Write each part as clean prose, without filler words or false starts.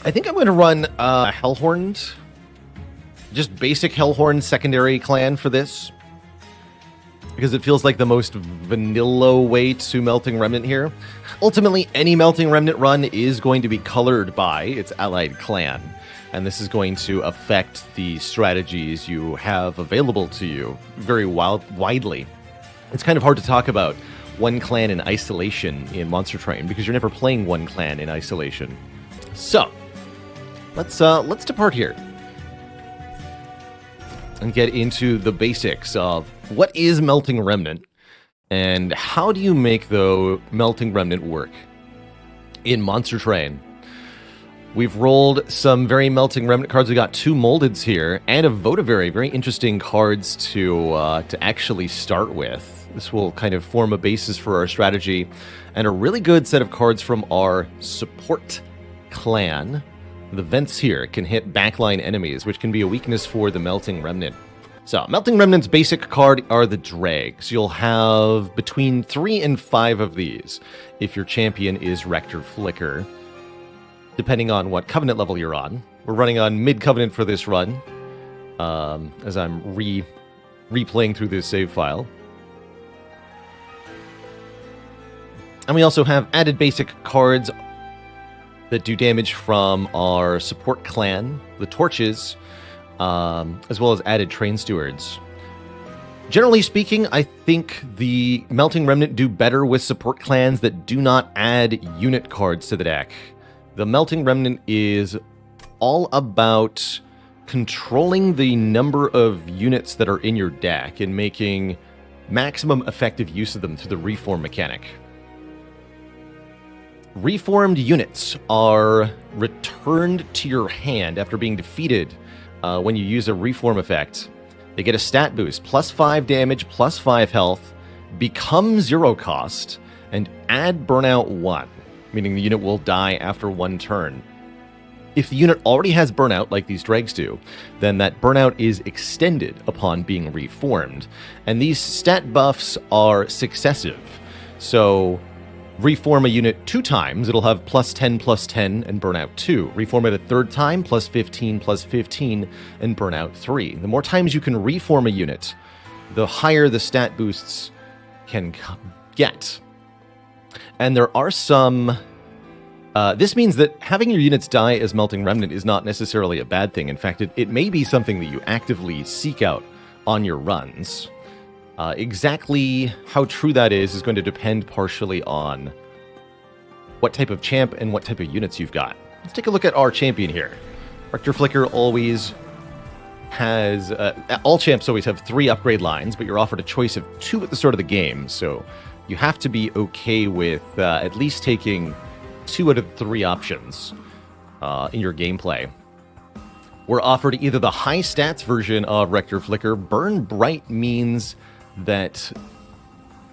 I think I'm going to run Hellhorned. Just basic Hellhorn secondary clan for this. Because it feels like the most vanilla way to Melting Remnant here. Ultimately, any Melting Remnant run is going to be colored by its allied clan. And this is going to affect the strategies you have available to you very widely. It's kind of hard to talk about one clan in isolation in Monster Train because you're never playing one clan in isolation. So, let's depart here and get into the basics of what is Melting Remnant and how do you make the Melting Remnant work in Monster Train. We've rolled some very Melting Remnant cards. We got 2 Moldeds here and a Votavary, very interesting cards to actually start with. This will kind of form a basis for our strategy, and a really good set of cards from our support clan. The vents here can hit backline enemies, which can be a weakness for the Melting Remnant. So, Melting Remnant's basic card are the Dregs. You'll have between 3 and 5 of these if your champion is Rector Flicker, depending on what Covenant level you're on. We're running on mid-Covenant for this run, as I'm replaying through this save file. And we also have added basic cards that do damage from our support clan, the Torches, as well as added Train Stewards. Generally speaking, I think the Melting Remnant do better with support clans that do not add unit cards to the deck. The Melting Remnant is all about controlling the number of units that are in your deck and making maximum effective use of them through the reform mechanic. Reformed units are returned to your hand after being defeated when you use a reform effect. They get a stat boost, plus 5 damage, plus 5 health, become 0 cost, and add burnout 1, meaning the unit will die after 1 turn. If the unit already has burnout, like these dregs do, then that burnout is extended upon being reformed. And these stat buffs are successive. So reform a unit 2 times, it'll have plus 10 and burnout 2. Reform it a 3rd time, plus 15 and burnout 3. The more times you can reform a unit, the higher the stat boosts can get. And there are some... this means that having your units die as Melting Remnant is not necessarily a bad thing. In fact, it may be something that you actively seek out on your runs. Exactly how true that is going to depend partially on what type of champ and what type of units you've got. Let's take a look at our champion here. Rector Flicker always has... all champs always have 3 upgrade lines, but you're offered a choice of 2 at the start of the game, so you have to be okay with at least taking 2 out of 3 options in your gameplay. We're offered either the high stats version of Rector Flicker. Burn Bright means that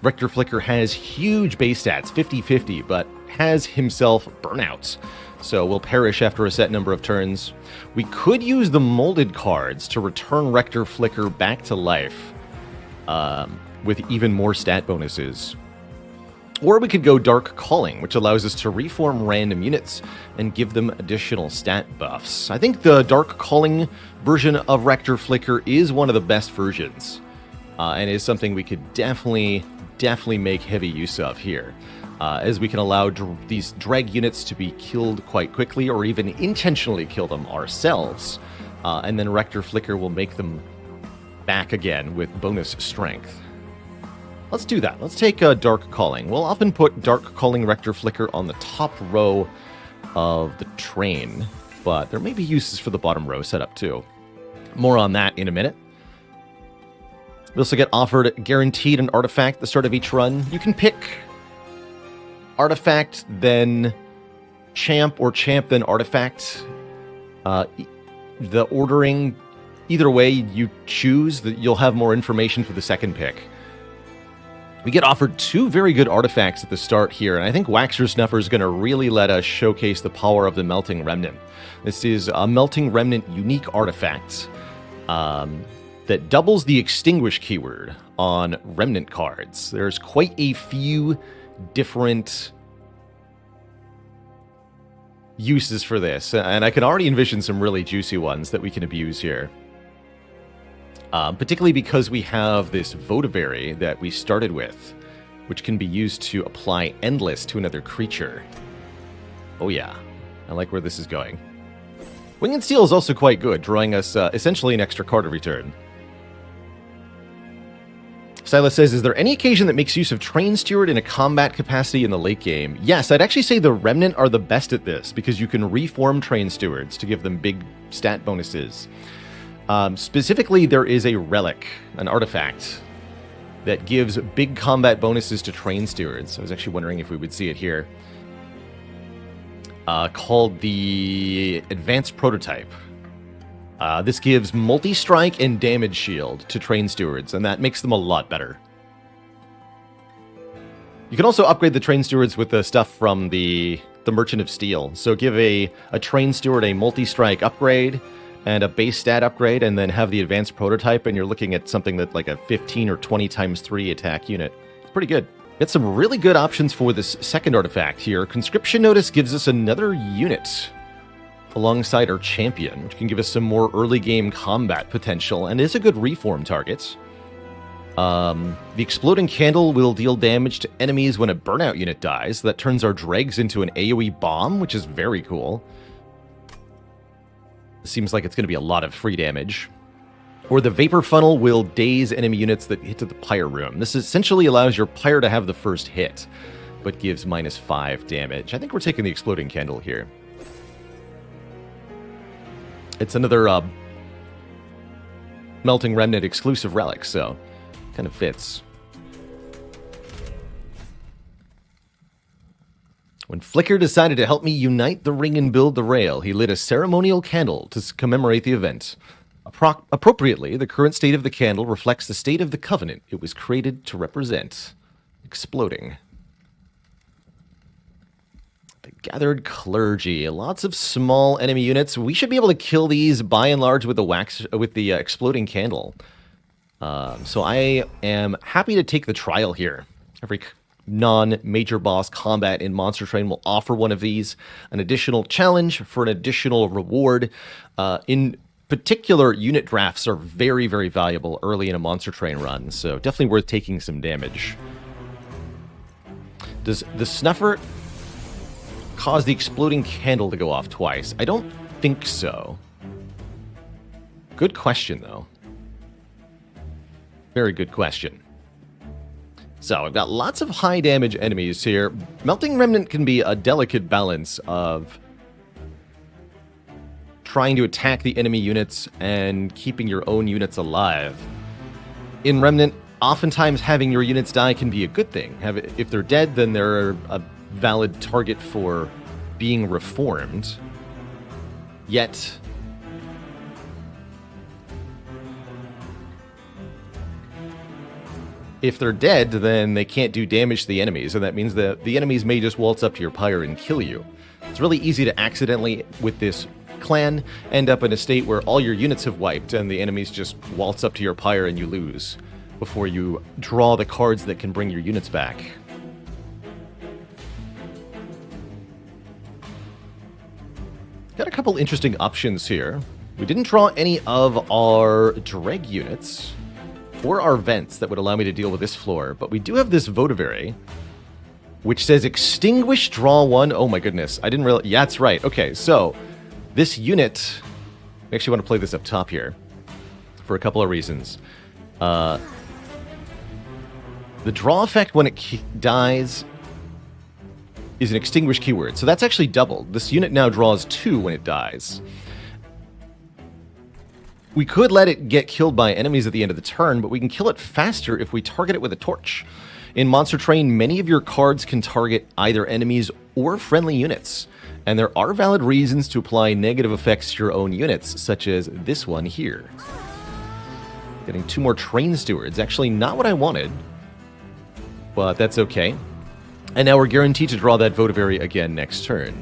Rector Flicker has huge base stats, 50-50, but has himself burnout, so will perish after a set number of turns. We could use the molded cards to return Rector Flicker back to life with even more stat bonuses. Or we could go Dark Calling, which allows us to reform random units and give them additional stat buffs. I think the Dark Calling version of Rector Flicker is one of the best versions, and is something we could definitely make heavy use of here, as we can allow these drag units to be killed quite quickly, or even intentionally kill them ourselves, and then Rector Flicker will make them back again with bonus strength. Let's do that. Let's take Dark Calling. We'll often put Dark Calling Rector Flicker on the top row of the train, but there may be uses for the bottom row setup too. More on that in a minute. We also get offered guaranteed an artifact at the start of each run. You can pick artifact, then champ, or champ, then artifact. The ordering, either way you choose, that you'll have more information for the second pick. We get offered 2 very good artifacts at the start here, and I think Waxer Snuffer is going to really let us showcase the power of the Melting Remnant. This is a Melting Remnant unique artifact that doubles the Extinguish keyword on Remnant cards. There's quite a few different uses for this, and I can already envision some really juicy ones that we can abuse here. Particularly because we have this Votavary that we started with, which can be used to apply Endless to another creature. Oh yeah, I like where this is going. Wing and Steel is also quite good, drawing us essentially an extra card every turn. Silas says, is there any occasion that makes use of Train Steward in a combat capacity in the late game? Yes, I'd actually say the Remnant are the best at this, because you can reform Train Stewards to give them big stat bonuses. Specifically, there is a relic, an artifact, that gives big combat bonuses to Train Stewards. I was actually wondering if we would see it here. Called the Advanced Prototype. This gives multi-strike and damage shield to Train Stewards, and that makes them a lot better. You can also upgrade the Train Stewards with the stuff from the Merchant of Steel. So give a Train Steward a multi-strike upgrade and a base stat upgrade, and then have the Advanced Prototype, and you're looking at something that like a 15 or 20 times 3 attack unit. It's pretty good. Got some really good options for this second artifact here. Conscription Notice gives us another unit alongside our champion, which can give us some more early game combat potential and is a good reform target. The Exploding Candle will deal damage to enemies when a burnout unit dies. That turns our dregs into an AoE bomb, which is very cool. Seems like it's going to be a lot of free damage. Or the Vapor Funnel will daze enemy units that hit to the Pyre Room. This essentially allows your Pyre to have the first hit, but gives -5 damage. I think we're taking the Exploding Candle here. It's another Melting Remnant exclusive relic, so kind of fits. When Flicker decided to help me unite the ring and build the rail, he lit a ceremonial candle to commemorate the event. Appropriately, the current state of the candle reflects the state of the covenant it was created to represent. Exploding. The Gathered Clergy. Lots of small enemy units. We should be able to kill these by and large with the Exploding Candle. So I am happy to take the trial here. Every non-major boss combat in Monster Train will offer one of these, an additional challenge for an additional reward. In particular, unit drafts are very, very valuable early in a Monster Train run, so definitely worth taking some damage. Does the Snuffer cause the Exploding Candle to go off twice? I don't think so. Good question, though. Very good question. So, I've got lots of high damage enemies here. Melting Remnant can be a delicate balance of trying to attack the enemy units and keeping your own units alive. In Remnant, oftentimes having your units die can be a good thing. If they're dead, then they're a valid target for being reformed. Yet, if they're dead, then they can't do damage to the enemies, and that means that the enemies may just waltz up to your pyre and kill you. It's really easy to accidentally, with this clan, end up in a state where all your units have wiped and the enemies just waltz up to your pyre and you lose before you draw the cards that can bring your units back. Got a couple interesting options here. We didn't draw any of our Dreg units or our vents that would allow me to deal with this floor, but we do have this Votavary, which says extinguish, draw one. Oh my goodness, I didn't realize. Yeah, that's right. Okay, so this unit, I actually want to play this up top here for a couple of reasons. The draw effect when it dies is an extinguish keyword, so that's actually doubled. This unit now draws 2 when it dies. We could let it get killed by enemies at the end of the turn, but we can kill it faster if we target it with a torch. In Monster Train, many of your cards can target either enemies or friendly units, and there are valid reasons to apply negative effects to your own units, such as this one here. Getting 2 more Train Stewards, actually not what I wanted, but that's okay. And now we're guaranteed to draw that Votavary again next turn.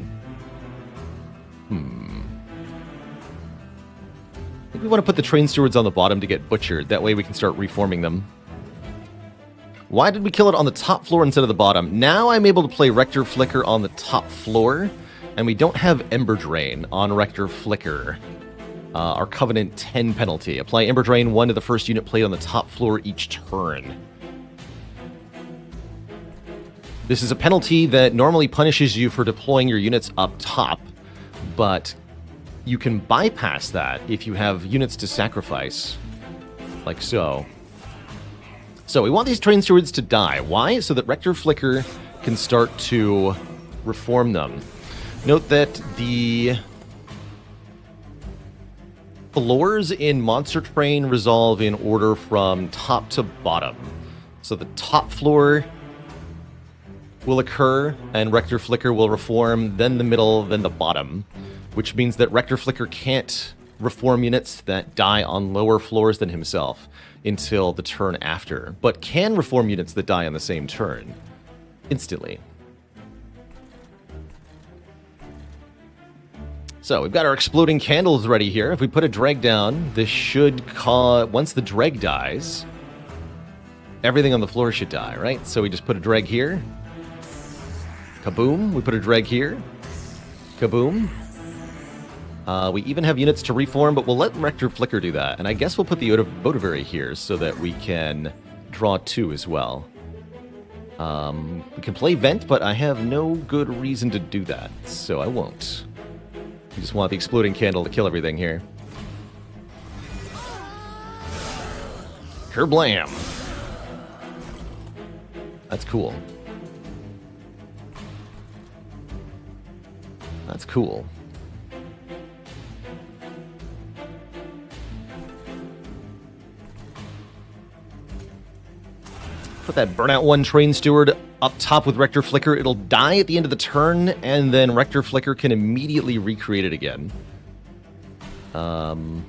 I think we want to put the Train Stewards on the bottom to get butchered. That way we can start reforming them. Why did we kill it on the top floor instead of the bottom? Now I'm able to play Rector Flicker on the top floor, And we don't have Ember Drain on Rector Flicker. Our Covenant 10 penalty. Apply Ember Drain 1 to the first unit played on the top floor each turn. This is a penalty that normally punishes you for deploying your units up top, but you can bypass that if you have units to sacrifice, like so. So we want these Train Stewards to die. Why? So that Rector Flicker can start to reform them. Note that the floors in Monster Train resolve in order from top to bottom. So the top floor will occur, and Rector Flicker will reform, then the middle, then the bottom, which means that Rector Flicker can't reform units that die on lower floors than himself until the turn after, but can reform units that die on the same turn instantly. So we've got our exploding candles ready here. If we put a dreg down, this should cause, once the dreg dies, everything on the floor should die, right? So we just put a dreg here. Kaboom. We put a dreg here. Kaboom. We even have units to reform, but we'll let Rector Flicker do that. And I guess we'll put the Votavary here so that we can draw 2 as well. We can play Vent, but I have no good reason to do that, so I won't. We just want the exploding candle to kill everything here. Kerblam! That's cool. That's cool. Put that Burnout 1 Train Steward up top with Rector Flicker. It'll die at the end of the turn, and then Rector Flicker can immediately recreate it again. Put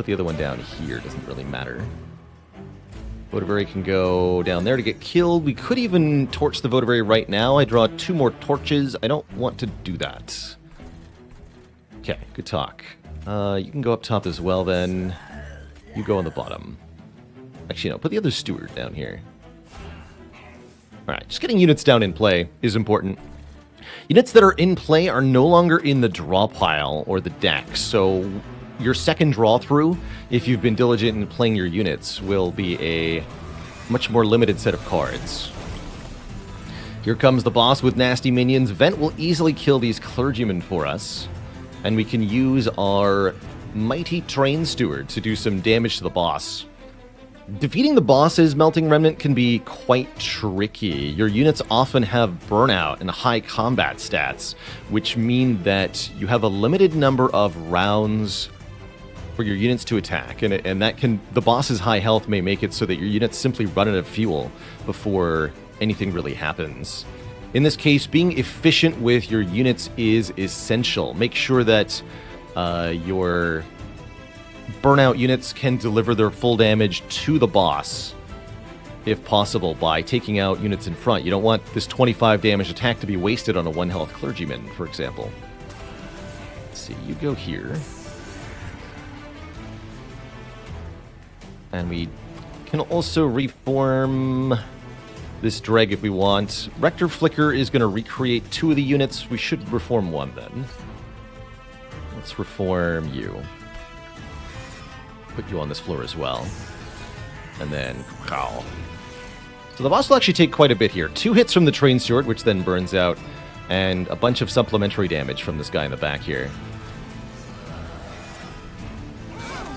the other one down here. Doesn't really matter. Votavary can go down there to get killed. We could even torch the Votavary right now. I draw 2 more torches. I don't want to do that. Okay, good talk. You can go up top as well, then. You go on the bottom. Actually, no, put the other steward down here. Alright, just getting units down in play is important. Units that are in play are no longer in the draw pile or the deck, so your second draw through, if you've been diligent in playing your units, will be a much more limited set of cards. Here comes the boss with nasty minions. Vent will easily kill these clergymen for us, and we can use our mighty Train Steward to do some damage to the boss. Defeating the boss's Melting Remnant can be quite tricky. Your units often have burnout and high combat stats, which mean that you have a limited number of rounds for your units to attack, and that can, the boss's high health may make it so that your units simply run out of fuel before anything really happens. In this case, being efficient with your units is essential. Make sure that your burnout units can deliver their full damage to the boss, if possible, by taking out units in front. You don't want this 25 damage attack to be wasted on a 1 health clergyman, for example. Let's see, you go here. And we can also reform this dreg if we want. Rector Flicker is going to recreate 2 of the units. We should reform 1 then. Let's reform you. Put you on this floor as well. And then, pow. So the boss will actually take quite a bit here. 2 hits from the Train Steward, which then burns out, and a bunch of supplementary damage from this guy in the back here.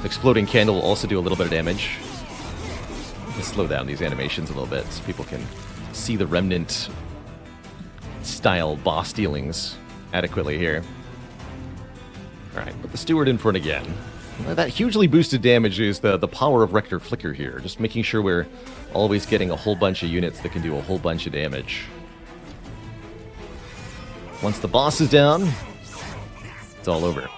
Exploding Candle will also do a little bit of damage. Let's slow down these animations a little bit so people can see the Remnant style boss dealings adequately here. Alright, put the Steward in front again. That hugely boosted damage is the power of Rector Flicker here. Just making sure we're always getting a whole bunch of units that can do a whole bunch of damage. Once the boss is down, it's all over.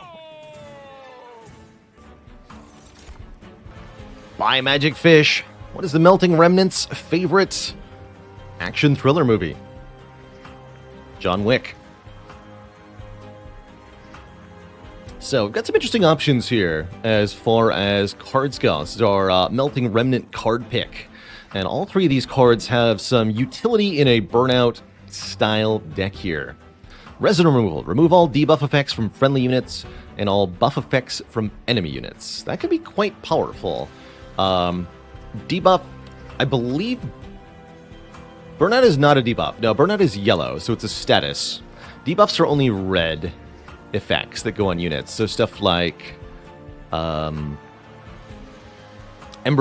Bye, Magic Fish. What is the Melting Remnant's favorite action thriller movie? John Wick. So, we've got some interesting options here as far as card scouts. Our Melting Remnant card pick. And all 3 of these cards have some utility in a burnout style deck here. Resident removal. Remove all debuff effects from friendly units and all buff effects from enemy units. That could be quite powerful. Debuff, I believe... Burnout is not a debuff. No, Burnout is yellow, so it's a status. Debuffs are only red effects that go on units. So stuff like... Ember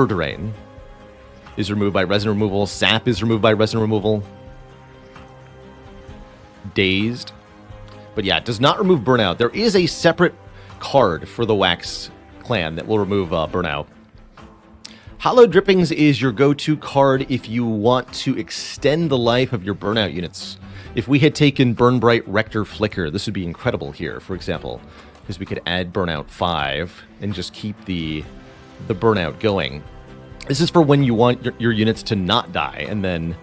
Drain is removed by resin removal. Sap is removed by resin removal. Dazed. But yeah, it does not remove Burnout. There is a separate card for the Wax clan that will remove Burnout. Hollow Drippings is your go-to card if you want to extend the life of your Burnout units. If we had taken Burn Bright, Rector, Flicker, this would be incredible here, for example, because we could add Burnout 5 and just keep the Burnout going. This is for when you want your units to not die, and then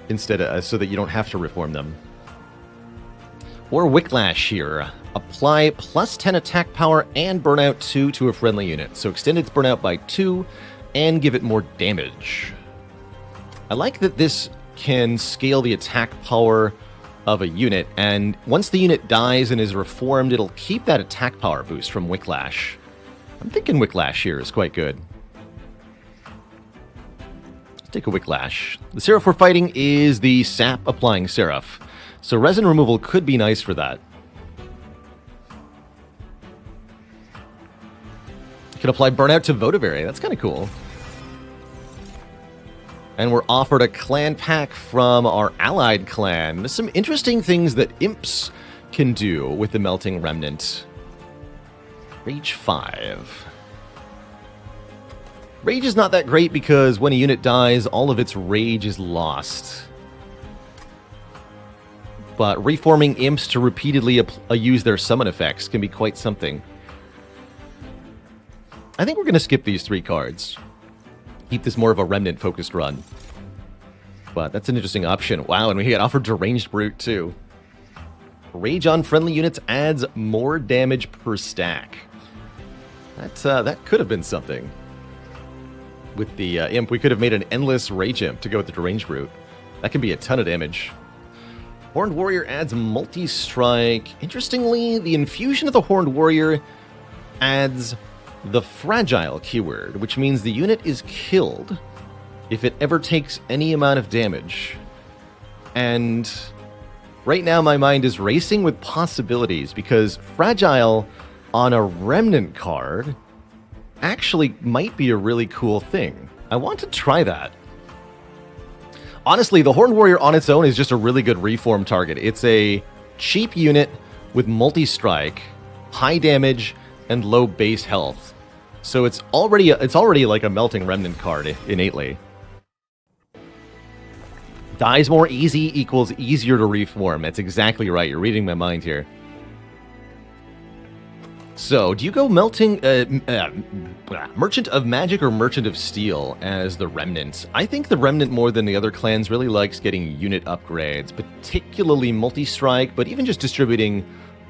instead, so that you don't have to reform them. Or Wicklash here. Apply plus 10 attack power and Burnout 2 to a friendly unit. So extend its Burnout by 2 and give it more damage. I like that this can scale the attack power of a unit, and once the unit dies and is reformed, it'll keep that attack power boost from Wicklash. I'm thinking Wicklash here is quite good. Let's take a Wicklash. The Seraph we're fighting is the Sap Applying Seraph. So resin removal could be nice for that. You can apply Burnout to Votivary. That's kind of cool. And we're offered a clan pack from our allied clan. There's some interesting things that imps can do with the Melting Remnant. Rage 5. Rage is not that great because when a unit dies, all of its rage is lost. But reforming imps to repeatedly use their summon effects can be quite something. I think we're going to skip these 3 cards. Keep this more of a Remnant-focused run. But that's an interesting option. Wow, and we get offered Deranged Brute, too. Rage on friendly units adds more damage per stack. That could have been something. With the imp, we could have made an endless Rage Imp to go with the Deranged Brute. That can be a ton of damage. Horned Warrior adds multi-strike. Interestingly, the infusion of the Horned Warrior adds the Fragile keyword, which means the unit is killed if it ever takes any amount of damage. And right now my mind is racing with possibilities, because Fragile on a Remnant card actually might be a really cool thing. I want to try that. Honestly, the Horned Warrior on its own is just a really good reform target. It's a cheap unit with multi-strike, high damage, and low base health. So it's already like a Melting Remnant card innately. Dies more easy equals easier to reform. That's exactly right. You're reading my mind here. So, do you go Melting Merchant of Magic or Merchant of Steel as the Remnant? I think the Remnant, more than the other clans, really likes getting unit upgrades, particularly multi-strike, but even just distributing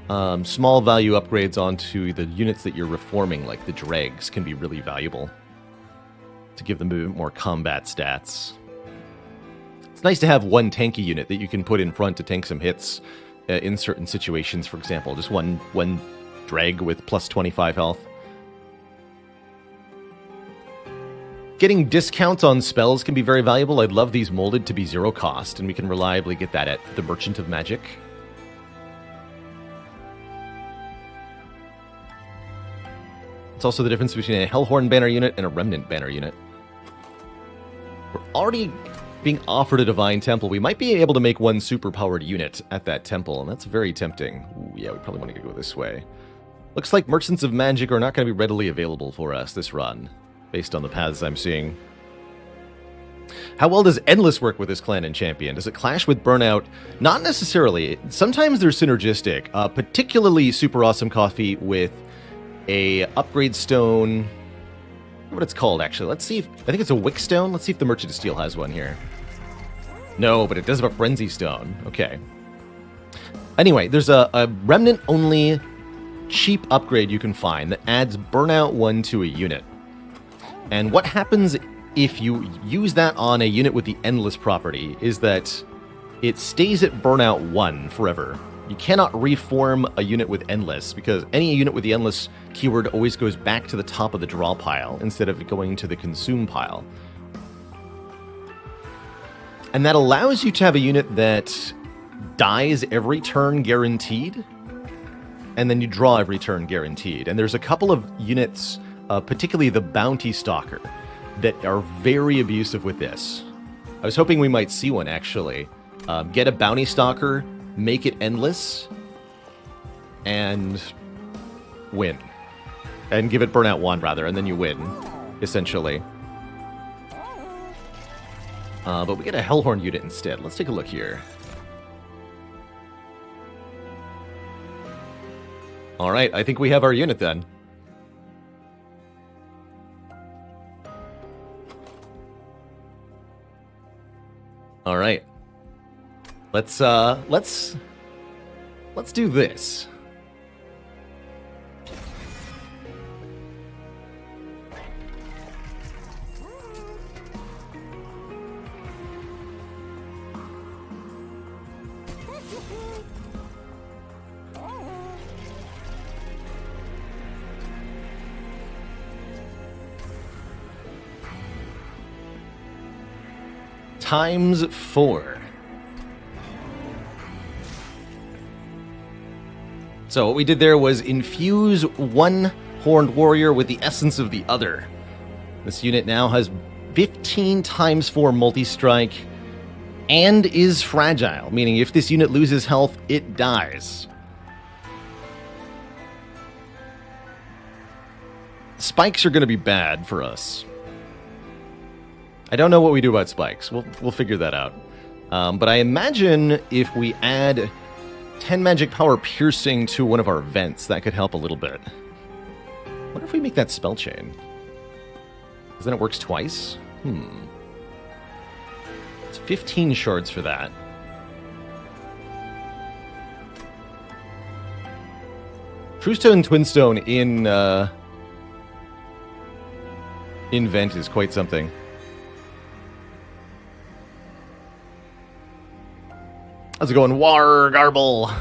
small value upgrades onto the units that you're reforming, like the Dregs, can be really valuable to give them a bit more combat stats. It's nice to have one tanky unit that you can put in front to tank some hits in certain situations, for example. Just one Dreg with plus 25 health. Getting discounts on spells can be very valuable. I'd love these molded to be 0 cost, and we can reliably get that at the Merchant of Magic. It's also the difference between a Hellhorn banner unit and a Remnant banner unit. We're already being offered a Divine Temple. We might be able to make one super-powered unit at that temple, and that's very tempting. Ooh, yeah, we probably want to go this way. Looks like Merchants of Magic are not going to be readily available for us this run, based on the paths I'm seeing. How well does Endless work with this clan and champion? Does it clash with Burnout? Not necessarily. Sometimes they're synergistic, particularly Super Awesome Coffee with a Upgrade Stone. I don't know what it's called, actually. Let's see if... I think it's a Wick Stone. Let's see if the Merchant of Steel has one here. No, but it does have a Frenzy Stone. Okay. Anyway, there's a Remnant-only cheap upgrade you can find that adds Burnout 1 to a unit. And what happens if you use that on a unit with the Endless property is that it stays at Burnout 1 forever. You cannot reform a unit with Endless, because any unit with the Endless keyword always goes back to the top of the draw pile instead of going to the consume pile. And that allows you to have a unit that dies every turn guaranteed, and then you draw every turn guaranteed. And there's a couple of units, particularly the Bounty Stalker, that are very abusive with this. I was hoping we might see one, actually. Get a Bounty Stalker, make it endless, and win. And give it Burnout 1, rather, and then you win, essentially. But we get a Hellhorn unit instead. Let's take a look here. Alright, I think we have our unit then. Alright. Let's do this. Times 4. So what we did there was infuse one Horned Warrior with the essence of the other. This unit now has 15 times 4 multi-strike and is fragile, meaning if this unit loses health, it dies. Spikes are going to be bad for us. I don't know what we do about spikes. We'll figure that out. But I imagine if we add 10 magic power piercing to one of our vents, that could help a little bit. What if we make that spell chain? Because then it works twice? It's 15 shards for that. Truestone Twinstone in vent is quite something. How's it going, Wargarble?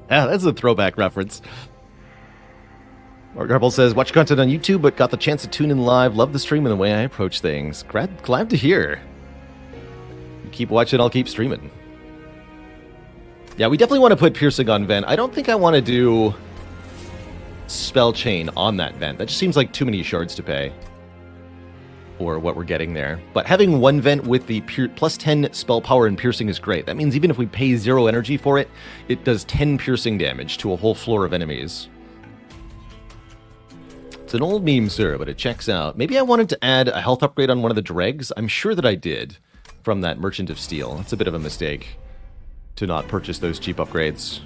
That's a throwback reference. Wargarble says, watch content on YouTube, but got the chance to tune in live. Love the stream and the way I approach things. Glad to hear. You keep watching, I'll keep streaming. Yeah, we definitely want to put Piercing on Vent. I don't think I want to do Spell Chain on that Vent. That just seems like too many shards to pay for what we're getting there. But having one vent with the plus 10 spell power and piercing is great. That means even if we pay 0 energy for it, it does 10 piercing damage to a whole floor of enemies. It's an old meme, sir, but it checks out. Maybe I wanted to add a health upgrade on one of the dregs. I'm sure that I did from that Merchant of Steel. That's a bit of a mistake to not purchase those cheap upgrades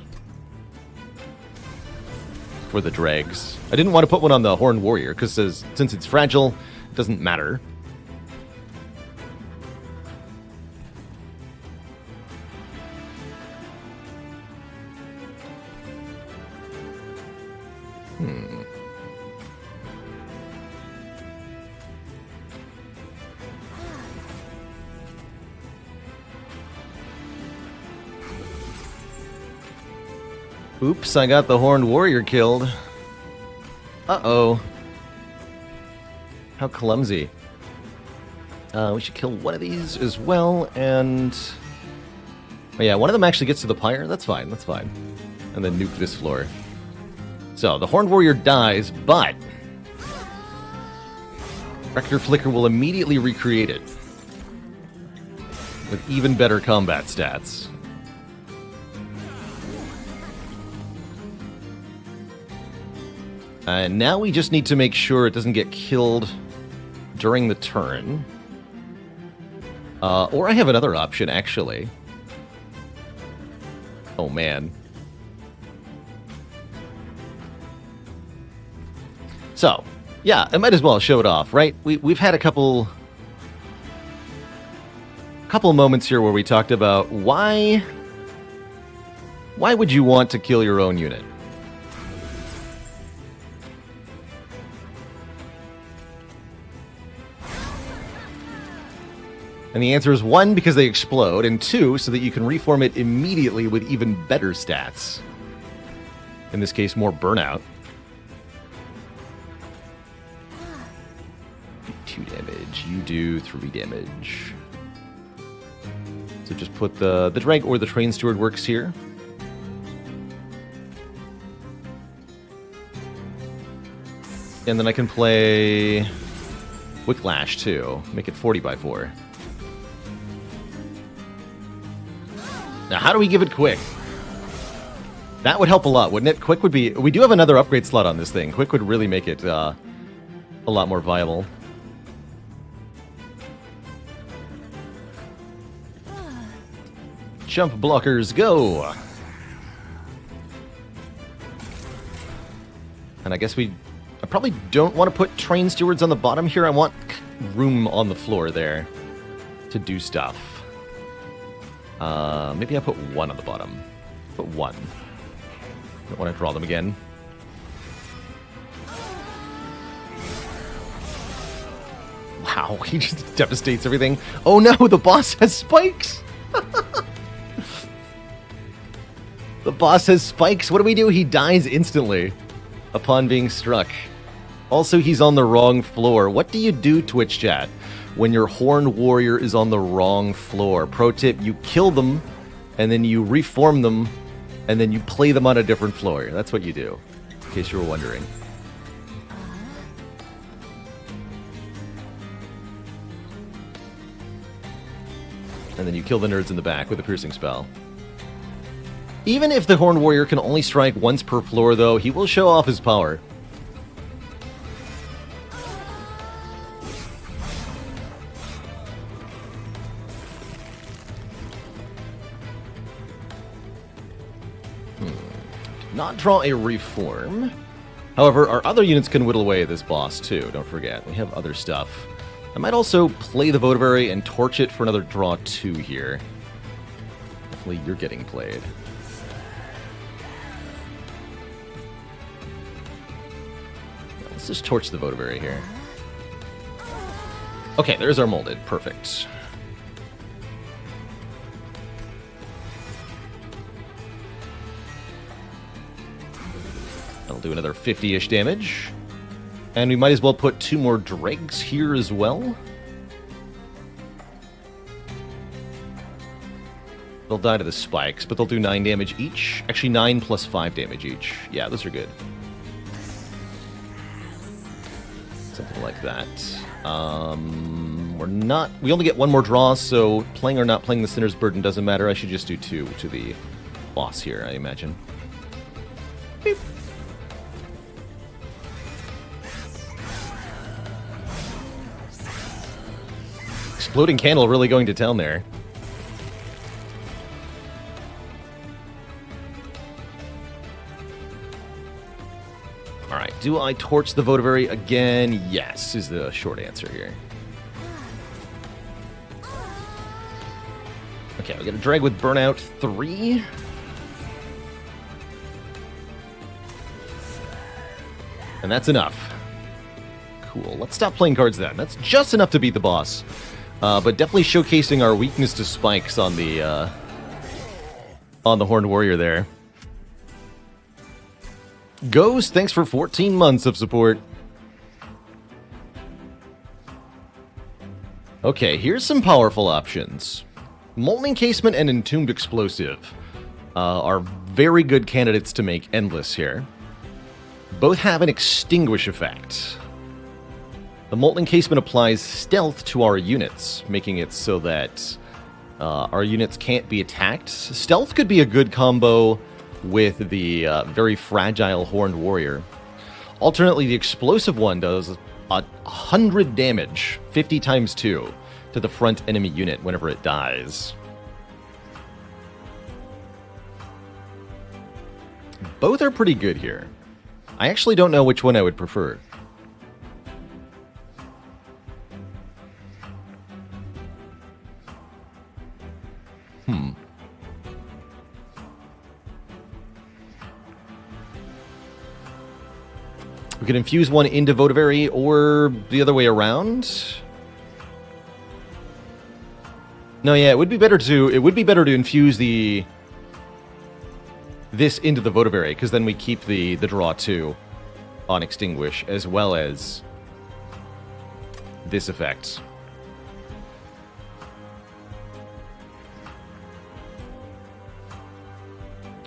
for the dregs. I didn't want to put one on the Horned Warrior, because since it's fragile, it doesn't matter. Oops, I got the Horned Warrior killed. Uh-oh. How clumsy. We should kill one of these as well, and... oh yeah, one of them actually gets to the pyre. That's fine, that's fine. And then nuke this floor. So, the Horned Warrior dies, but... Rector Flicker will immediately recreate it. With even better combat stats. And now we just need to make sure it doesn't get killed during the turn. Or I have another option, actually. Oh, man. So, yeah, I might as well show it off, right? We've had a couple moments here where we talked about why would you want to kill your own unit? And the answer is 1, because they explode, and 2, so that you can reform it immediately with even better stats. In this case, more burnout. 2 damage. You do 3 damage. So just put the drag or the train steward works here. And then I can play Wicklash too. Make it 40 by 4. Now, how do we give it quick? That would help a lot, wouldn't it? Quick would be... We do have another upgrade slot on this thing. Quick would really make it a lot more viable. Jump blockers, go! And I guess I probably don't want to put train stewards on the bottom here. I want room on the floor there to do stuff. Maybe I'll put 1 on the bottom. Put 1. Don't want to draw them again. Wow, he just devastates everything. Oh no, the boss has spikes! The boss has spikes. What do? He dies instantly upon being struck. Also, he's on the wrong floor. What do you do, Twitch chat, when your Horned Warrior is on the wrong floor? Pro tip, you kill them, and then you reform them, and then you play them on a different floor. That's what you do, in case you were wondering. And then you kill the nerds in the back with a piercing spell. Even if the Horned Warrior can only strike once per floor, though, he will show off his power. Not draw a reform. However, our other units can whittle away at this boss, too. Don't forget, we have other stuff. I might also play the Votivary and torch it for another draw 2 here. Hopefully you're getting played. Let's just torch the Votivary here. Okay, there's our molded. Perfect. That'll do another 50-ish damage. And we might as well put 2 more dregs here as well. They'll die to the spikes, but they'll do 9 damage each. Actually, 9 plus 5 damage each. Yeah, those are good. Something like that. We only get 1 more draw, so playing or not playing the Sinner's Burden doesn't matter. I should just do 2 to the boss here, I imagine. Beep. Exploding Candle really going to town there. Alright, do I torch the Votivary again? Yes, is the short answer here. Okay, we got a drag with Burnout 3. And that's enough. Cool, let's stop playing cards then. That's just enough to beat the boss. But definitely showcasing our weakness to spikes on the Horned Warrior there. Ghost, thanks for 14 months of support. Okay, here's some powerful options. Molten Casement and Entombed Explosive are very good candidates to make Endless here. Both have an Extinguish effect. The Molten Casement applies stealth to our units, making it so that our units can't be attacked. Stealth could be a good combo with the very fragile Horned Warrior. Alternately, the explosive one does 100 damage, 50 times 2, to the front enemy unit whenever it dies. Both are pretty good here. I actually don't know which one I would prefer. We could infuse one into Votivary or the other way around. No, yeah, it would be better to infuse this into the Votavary, because then we keep the draw 2 on Extinguish, as well as this effect.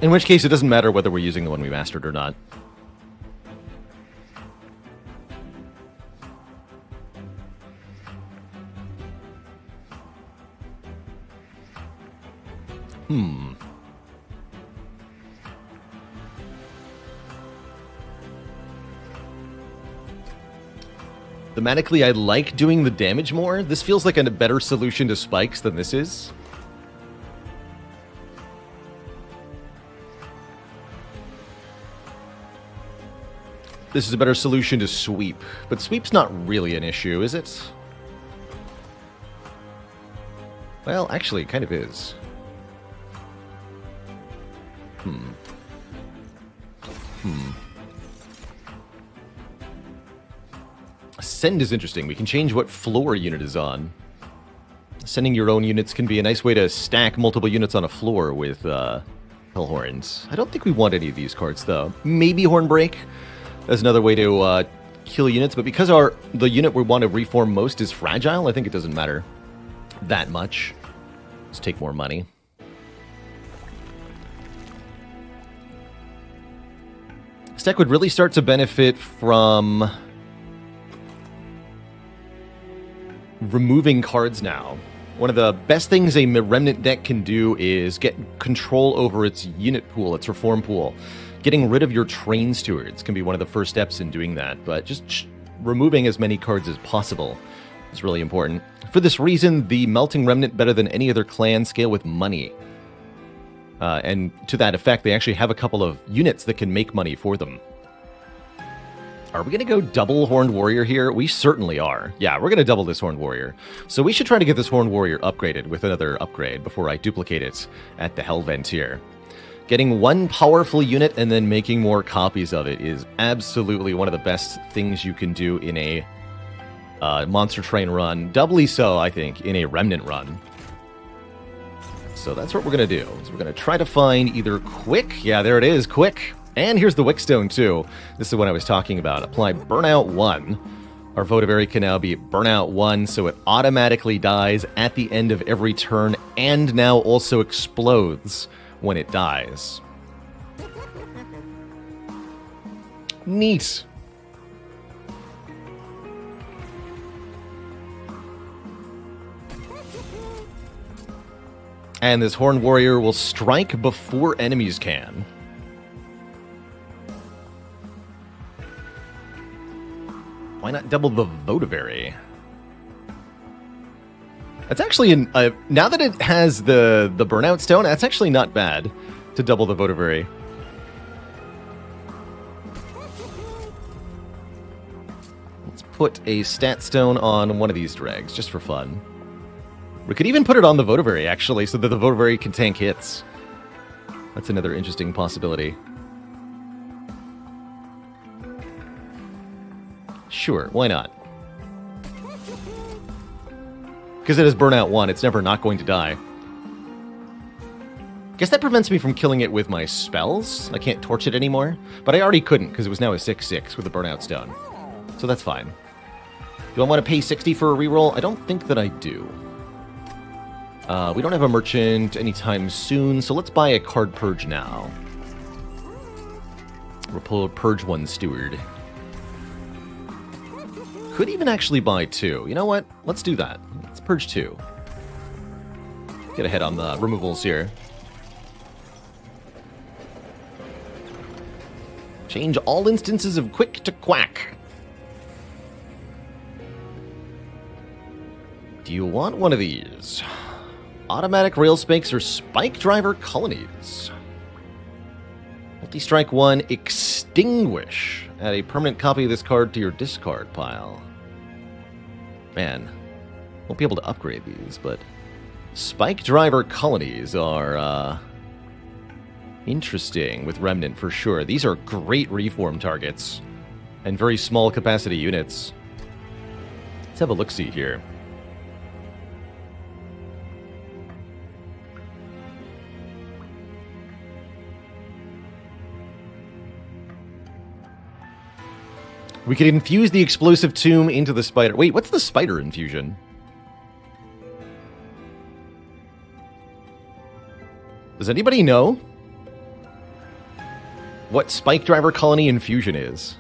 In which case, it doesn't matter whether we're using the one we mastered or not. Thematically, I like doing the damage more. This feels like a better solution to spikes than this is. This is a better solution to sweep, but sweep's not really an issue, is it? Well, actually, it kind of is. Send is interesting. We can change what floor unit is on. Sending your own units can be a nice way to stack multiple units on a floor with Hellhorns. I don't think we want any of these cards, though. Maybe Hornbreak as another way to kill units, but because the unit we want to reform most is fragile, I think it doesn't matter that much. Let's take more money. This deck would really start to benefit from removing cards now. One of the best things a Remnant deck can do is get control over its unit pool, its reform pool. Getting rid of your Train Stewards can be one of the first steps in doing that, but just removing as many cards as possible is really important. For this reason, the Melting Remnant better than any other clan scale with money. And to that effect, they actually have a couple of units that can make money for them. Are we going to go double Horned Warrior here? We certainly are. Yeah, we're going to double this Horned Warrior. So we should try to get this Horned Warrior upgraded with another upgrade before I duplicate it at the Hellvent here. Getting one powerful unit and then making more copies of it is absolutely one of the best things you can do in a Monster Train run. Doubly so, I think, in a Remnant run. So that's what we're going to do. Is we're going to try to find either Quick. Yeah, there it is, Quick. And here's the Wickstone, too. This is what I was talking about. Apply Burnout 1. Our Votavary can now be Burnout 1, so it automatically dies at the end of every turn, and now also explodes when it dies. Neat. And this Horned Warrior will strike before enemies can. Why not double the Votavary? That's actually, now that it has the Burnout Stone, that's actually not bad to double the Votavary. Let's put a Stat Stone on one of these dregs, just for fun. We could even put it on the Votavary, actually, so that the Votavary can tank hits. That's another interesting possibility. Sure, why not? Because it has Burnout 1, it's never not going to die. Guess that prevents me from killing it with my spells. I can't torch it anymore. But I already couldn't, because it was now a 6/6 with the Burnout Stone. So that's fine. Do I want to pay 60 for a reroll? I don't think that I do. We don't have a merchant anytime soon, so let's buy a card purge now. We'll purge one steward. Could even actually buy 2. You know what? Let's do that. Let's purge 2. Get ahead on the removals here. Change all instances of Quick to Quack. Do you want one of these? Automatic Rail Spikes or Spike Driver Colonies? Multi-strike 1, Extinguish. Add a permanent copy of this card to your discard pile. Man, won't be able to upgrade these, but Spike Driver Colonies are interesting with Remnant for sure. These are great reform targets and very small capacity units. Let's have a look-see here. We could infuse the explosive tomb into the spider. Wait, what's the spider infusion? Does anybody know what Spike Driver Colony infusion is?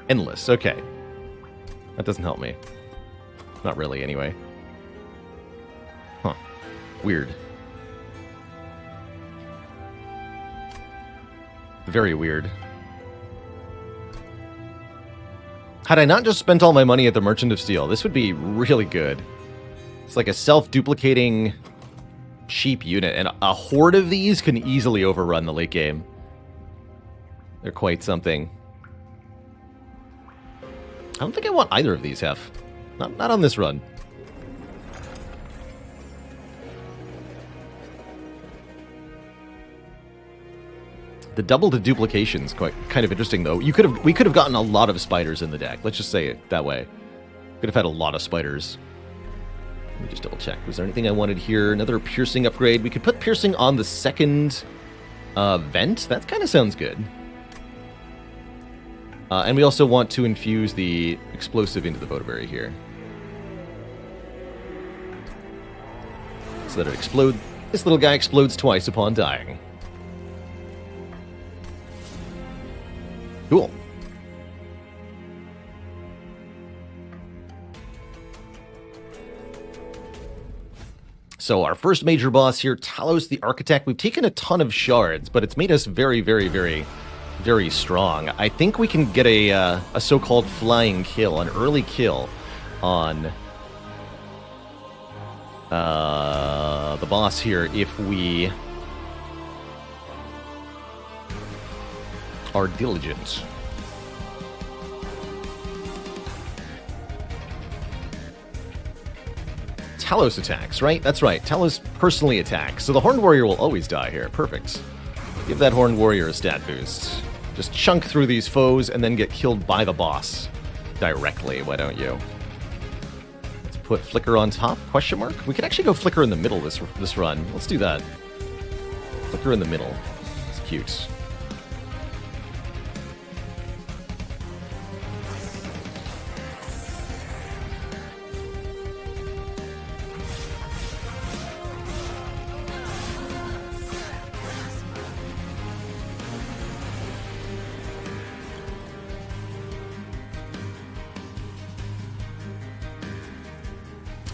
Endless, okay. That doesn't help me. Not really, anyway. Huh. Weird. Very weird. Had I not just spent all my money at the Merchant of Steel, this would be really good. It's like a self-duplicating cheap unit, and a horde of these can easily overrun the late game. They're quite something. I don't think I want either of these, Hef. Not on this run. The double to duplication's kind of interesting, though. We could have gotten a lot of spiders in the deck. Let's just say it that way. Could have had a lot of spiders. Let me just double check. Was there anything I wanted here? Another piercing upgrade. We could put piercing on the second vent. That kind of sounds good. And we also want to infuse the explosive into the Votiberry here, so that it explodes. This little guy explodes twice upon dying. Cool. So our first major boss here, Talos the Architect. We've taken a ton of shards, but it's made us very, very, very, very strong. I think we can get a so-called flying kill, an early kill on the boss here if we are diligent. Talos attacks, right? That's right. Talos personally attacks. So the Horned Warrior will always die here. Perfect. Give that Horned Warrior a stat boost. Just chunk through these foes and then get killed by the boss directly. Why don't you? Let's put Flicker on top? Question mark? We could actually go Flicker in the middle this run. Let's do that. Flicker in the middle. It's cute.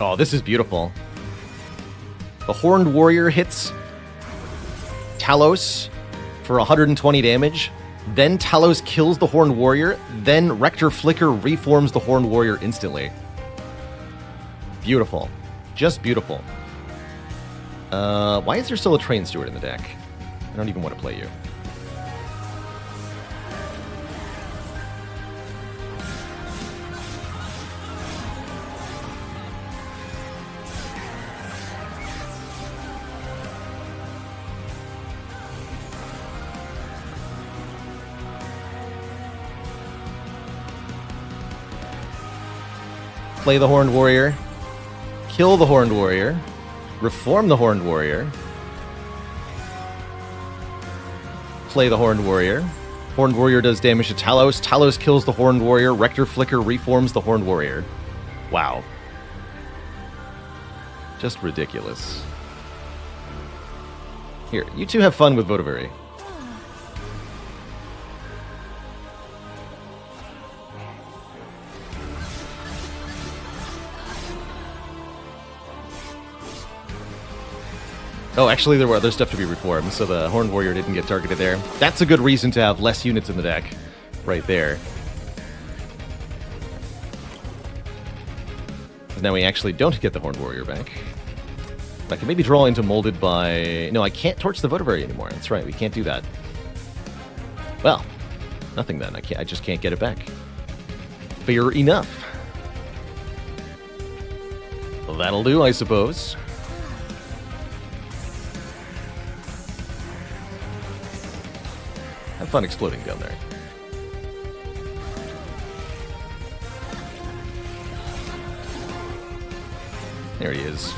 Oh, this is beautiful. The Horned Warrior hits Talos for 120 damage. Then Talos kills the Horned Warrior. Then Rector Flicker reforms the Horned Warrior instantly. Beautiful. Just beautiful. Why is there still a Train Steward in the deck? I don't even want to play you. Play the Horned Warrior, kill the Horned Warrior, reform the Horned Warrior, play the Horned Warrior. Horned Warrior does damage to Talos. Talos kills the Horned Warrior. Rector Flicker reforms the Horned Warrior. Wow. Just ridiculous. Here, you two have fun with Votiberry. Oh, actually, there were other stuff to be reformed, so the Horned Warrior didn't get targeted there. That's a good reason to have less units in the deck, right there. Now we actually don't get the Horned Warrior back. I can maybe draw into Molded by... No, I can't torch the Votiberry anymore. That's right, we can't do that. Well, nothing then. I just can't get it back. Fair enough. Well, that'll do, I suppose. Have fun exploding down there. There he is.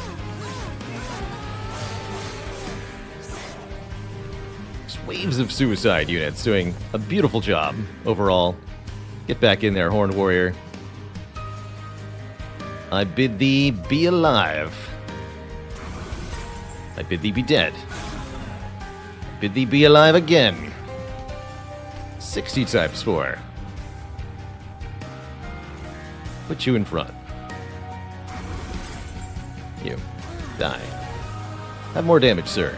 waves of suicide units doing a beautiful job overall. Get back in there, Horned Warrior. I bid thee be alive. I bid thee be dead. I bid thee be alive again. 60 times 4. Put you in front. You. Die. Have more damage, sir.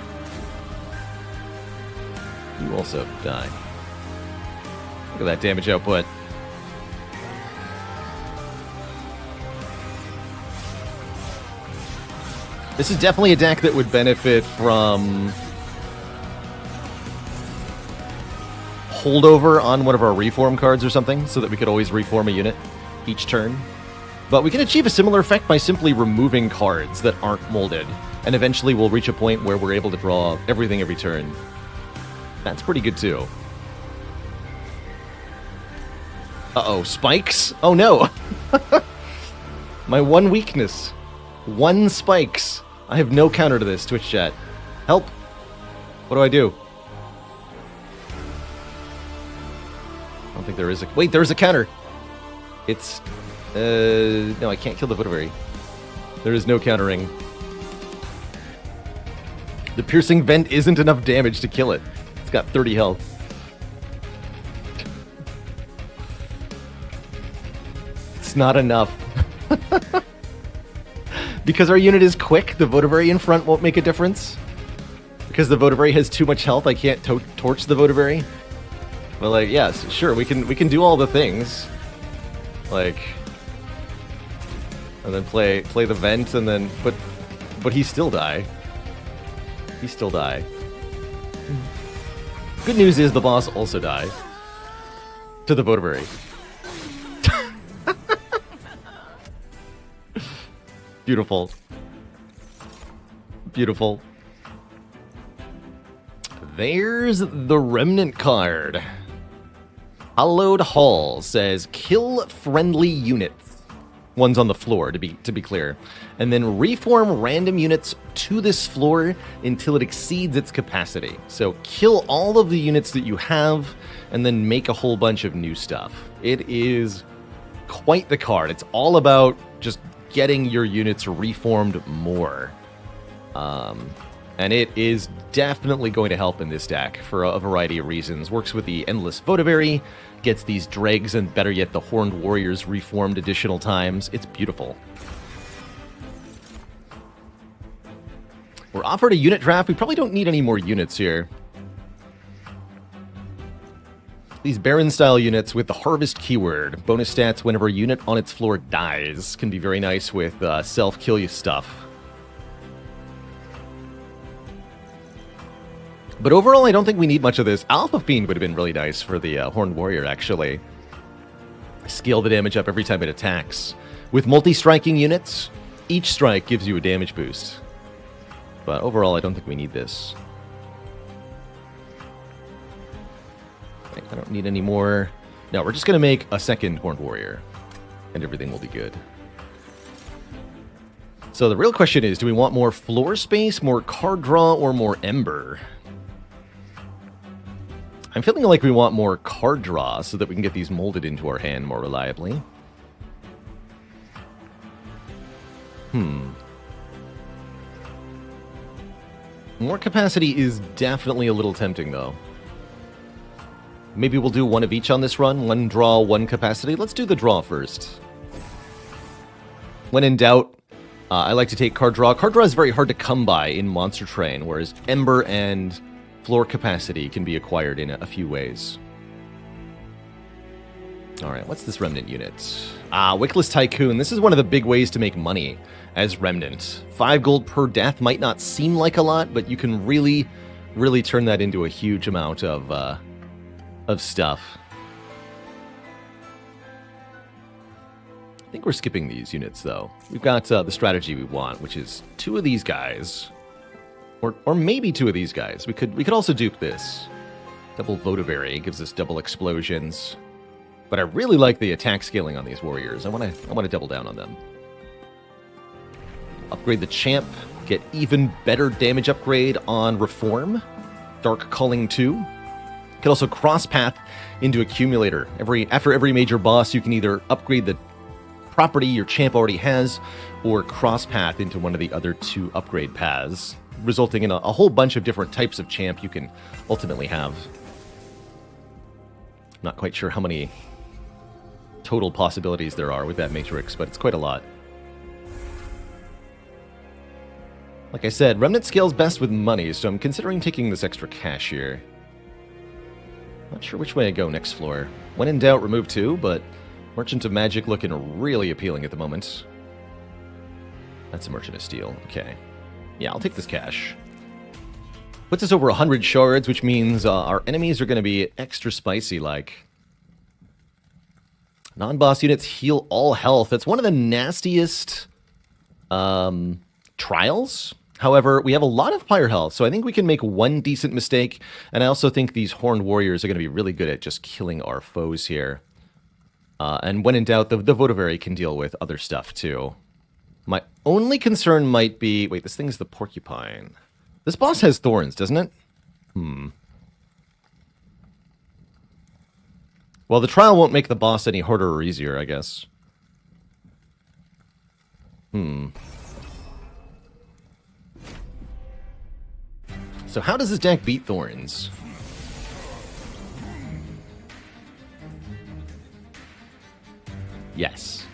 You also die. Look at that damage output. This is definitely a deck that would benefit from holdover on one of our reform cards or something, so that we could always reform a unit each turn. But we can achieve a similar effect by simply removing cards that aren't molded, and eventually we'll reach a point where we're able to draw everything every turn. That's pretty good too. Uh-oh, spikes? Oh no! My one weakness. One spikes. I have no counter to this, Twitch chat. Help! What do I do? I don't think there is a... Wait, there is a counter! It's... no, I can't kill the Votary. There is no countering. The piercing vent isn't enough damage to kill it. It's got 30 health. It's not enough. Because our unit is quick, the Votary in front won't make a difference. Because the Votary has too much health, I can't torch the Votary. But like, yes, sure, we can do all the things. Like, and then play the vent, and then but he still die. He still die. Good news is the boss also died to the Votary. Beautiful. Beautiful. There's the Remnant card. Hallowed Hall says kill friendly units. One's on the floor, to be clear. And then reform random units to this floor until it exceeds its capacity. So kill all of the units that you have, and then make a whole bunch of new stuff. It is quite the card. It's all about just getting your units reformed more. And it is definitely going to help in this deck for a variety of reasons. Works with the Endless Votary, gets these dregs and better yet the Horned Warriors reformed additional times. It's beautiful. We're offered a unit draft. We probably don't need any more units here. These Baron-style units with the Harvest keyword. Bonus stats whenever a unit on its floor dies. Can be very nice with self-kill you stuff. But overall, I don't think we need much of this. Alpha Fiend would have been really nice for the Horned Warrior, actually. Scale the damage up every time it attacks. With multi-striking units, each strike gives you a damage boost. But overall, I don't think we need this. I don't need any more. No, we're just going to make a second Horned Warrior, and everything will be good. So the real question is, do we want more floor space, more card draw, or more Ember? I'm feeling like we want more card draw so that we can get these molded into our hand more reliably. More capacity is definitely a little tempting, though. Maybe we'll do one of each on this run. One draw, one capacity. Let's do the draw first. When in doubt, I like to take card draw. Card draw is very hard to come by in Monster Train, whereas Ember and floor capacity can be acquired in a few ways. Alright, what's this Remnant unit? Wickless Tycoon. This is one of the big ways to make money as Remnant. 5 gold per death might not seem like a lot, but you can really, really turn that into a huge amount of stuff. I think we're skipping these units, though. We've got the strategy we want, which is 2 of these guys. Or maybe 2 of these guys. We could also dupe this. Double Votary gives us double explosions. But I really like the attack scaling on these warriors. I want to double down on them. Upgrade the champ. Get even better damage upgrade on reform. Dark Culling 2. You can also cross path into Accumulator. After every major boss, you can either upgrade the property your champ already has, or cross path into one of the other 2 upgrade paths, resulting in a whole bunch of different types of champ you can ultimately have. Not quite sure how many total possibilities there are with that matrix, but it's quite a lot. Like I said, Remnant scales best with money, so I'm considering taking this extra cash here. Not sure which way I go next floor. When in doubt, remove 2, but Merchant of Magic looking really appealing at the moment. That's a Merchant of Steel. Okay. Yeah, I'll take this cash. Puts us over 100 shards, which means our enemies are going to be extra spicy-like. Non-boss units heal all health. That's one of the nastiest trials. However, we have a lot of fire health, so I think we can make one decent mistake, and I also think these Horned Warriors are going to be really good at just killing our foes here. And when in doubt, the Votavary can deal with other stuff, too. My only concern might be... Wait, this thing's the Porcupine. This boss has thorns, doesn't it? Well, the trial won't make the boss any harder or easier, I guess. So how does this deck beat thorns? Yes.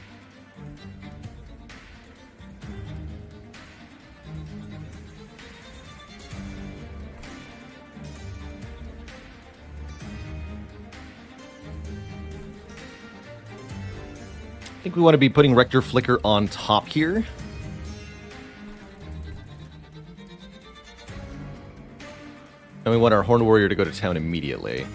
I think we want to be putting Rector Flicker on top here. And we want our Horned Warrior to go to town immediately.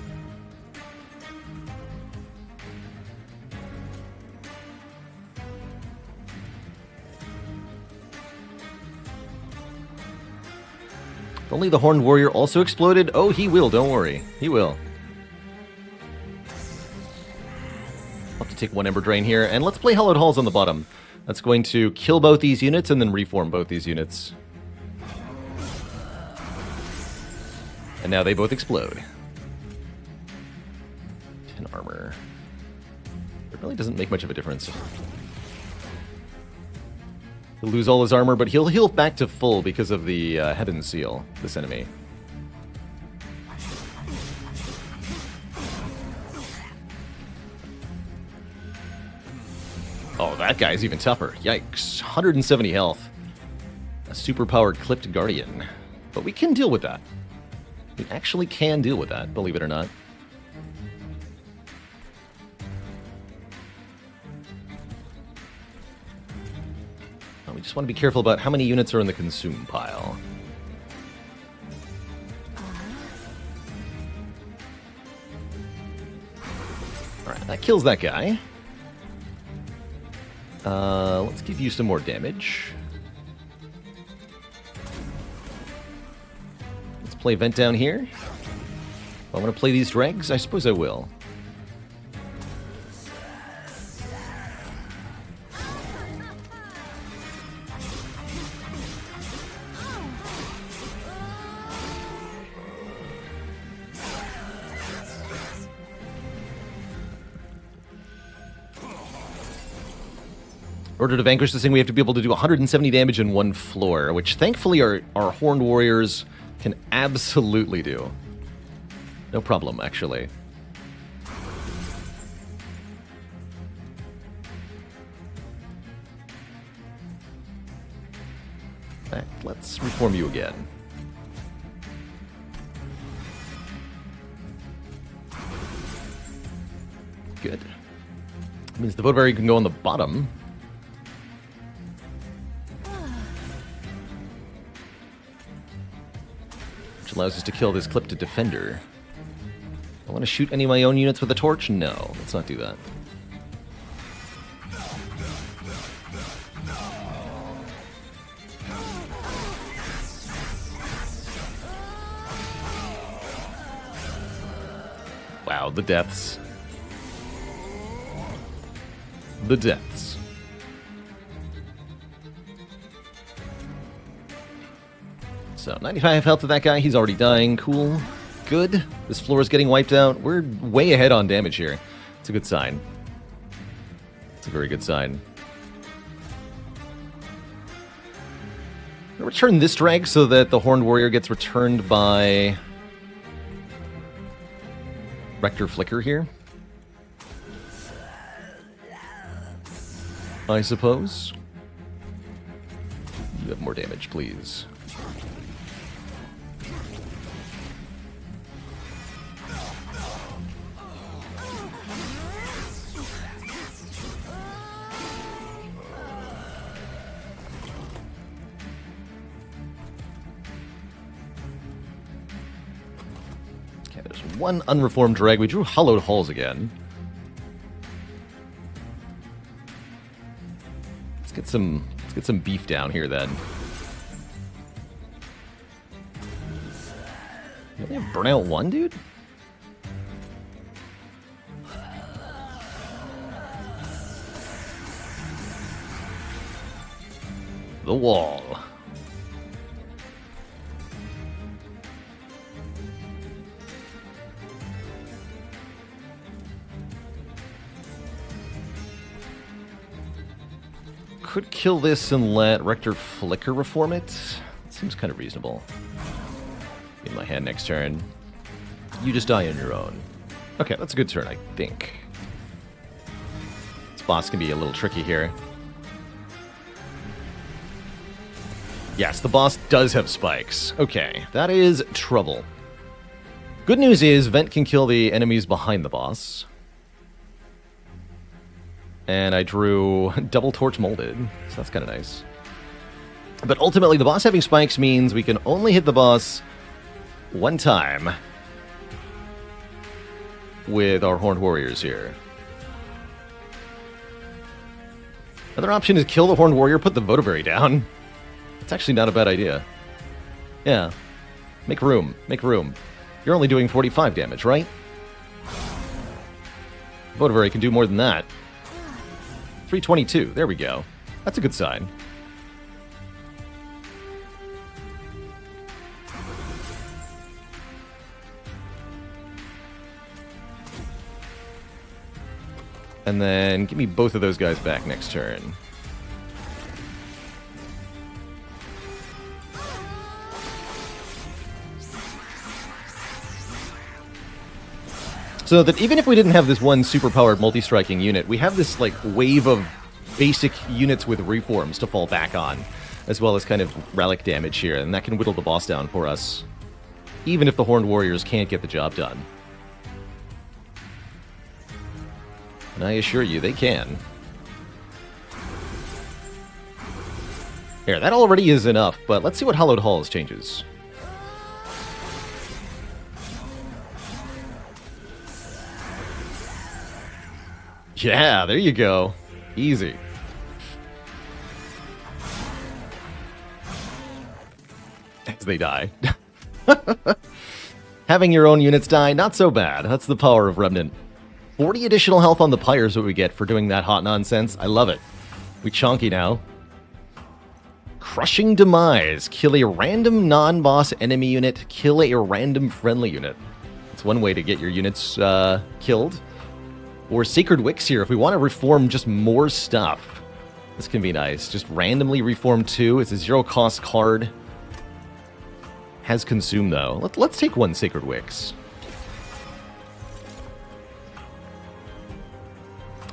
If only the Horned Warrior also exploded. Oh, he will, don't worry. He will. I'll have to take one Ember Drain here, and let's play Hallowed Halls on the bottom. That's going to kill both these units and then reform both these units. And now they both explode. 10 armor. It really doesn't make much of a difference. He'll lose all his armor, but he'll heal back to full because of the Heaven Seal, this enemy. Oh, that guy's even tougher. Yikes. 170 health. A superpowered Clipped Guardian. But we can deal with that. We actually can deal with that, believe it or not. We just want to be careful about how many units are in the consume pile. Alright, that kills that guy. Let's give you some more damage. Let's play Vent down here. I want to play these dregs? I suppose I will. In order to vanquish this thing, we have to be able to do 170 damage in one floor, which thankfully our Horned Warriors can absolutely do. No problem, actually. Right, let's reform you again. Good. That means the Votavary can go on the bottom. Allows us to kill this Clipped Defender. I want to shoot any of my own units with a torch? No, let's not do that. Wow, the deaths. The deaths. So, 95 health to that guy. He's already dying. Cool. Good. This floor is getting wiped out. We're way ahead on damage here. It's a good sign. It's a very good sign. I'll return this drag so that the Horned Warrior gets returned by Rector Flicker here. I suppose. You have more damage, please. Okay, there's one unreformed drag. We drew Hollowed Halls again. Let's get some beef down here then. You only have Burnout 1, dude? The wall. Could kill this and let Rector Flicker reform it. Seems kind of reasonable. In my hand next turn. You just die on your own. Okay, that's a good turn, I think. This boss can be a little tricky here. Yes, the boss does have spikes. Okay, that is trouble. Good news is Vent can kill the enemies behind the boss. And I drew Double Torch Molded, so that's kind of nice. But ultimately, the boss having spikes means we can only hit the boss one time with our Horned Warriors here. Another option is kill the Horned Warrior, put the Votiberry down. It's actually not a bad idea. Yeah. Make room. Make room. You're only doing 45 damage, right? Votiberry can do more than that. 322. There we go. That's a good sign. And then give me both of those guys back next turn. So that even if we didn't have this one super-powered multi-striking unit, we have this, like, wave of basic units with reforms to fall back on, as well as kind of relic damage here, and that can whittle the boss down for us, even if the Horned Warriors can't get the job done. And I assure you, they can. Here, that already is enough, but let's see what Hallowed Halls changes. Yeah, there you go. Easy. As they die. Having your own units die, not so bad. That's the power of Remnant. 40 additional health on the pyres what we get for doing that hot nonsense. I love it. We chonky now. Crushing Demise. Kill a random non-boss enemy unit. Kill a random friendly unit. It's one way to get your units killed. Or Sacred Wicks here, if we want to reform just more stuff. This can be nice. Just randomly reform 2. It's a 0-cost card. Has Consume, though. Let's take one Sacred Wicks.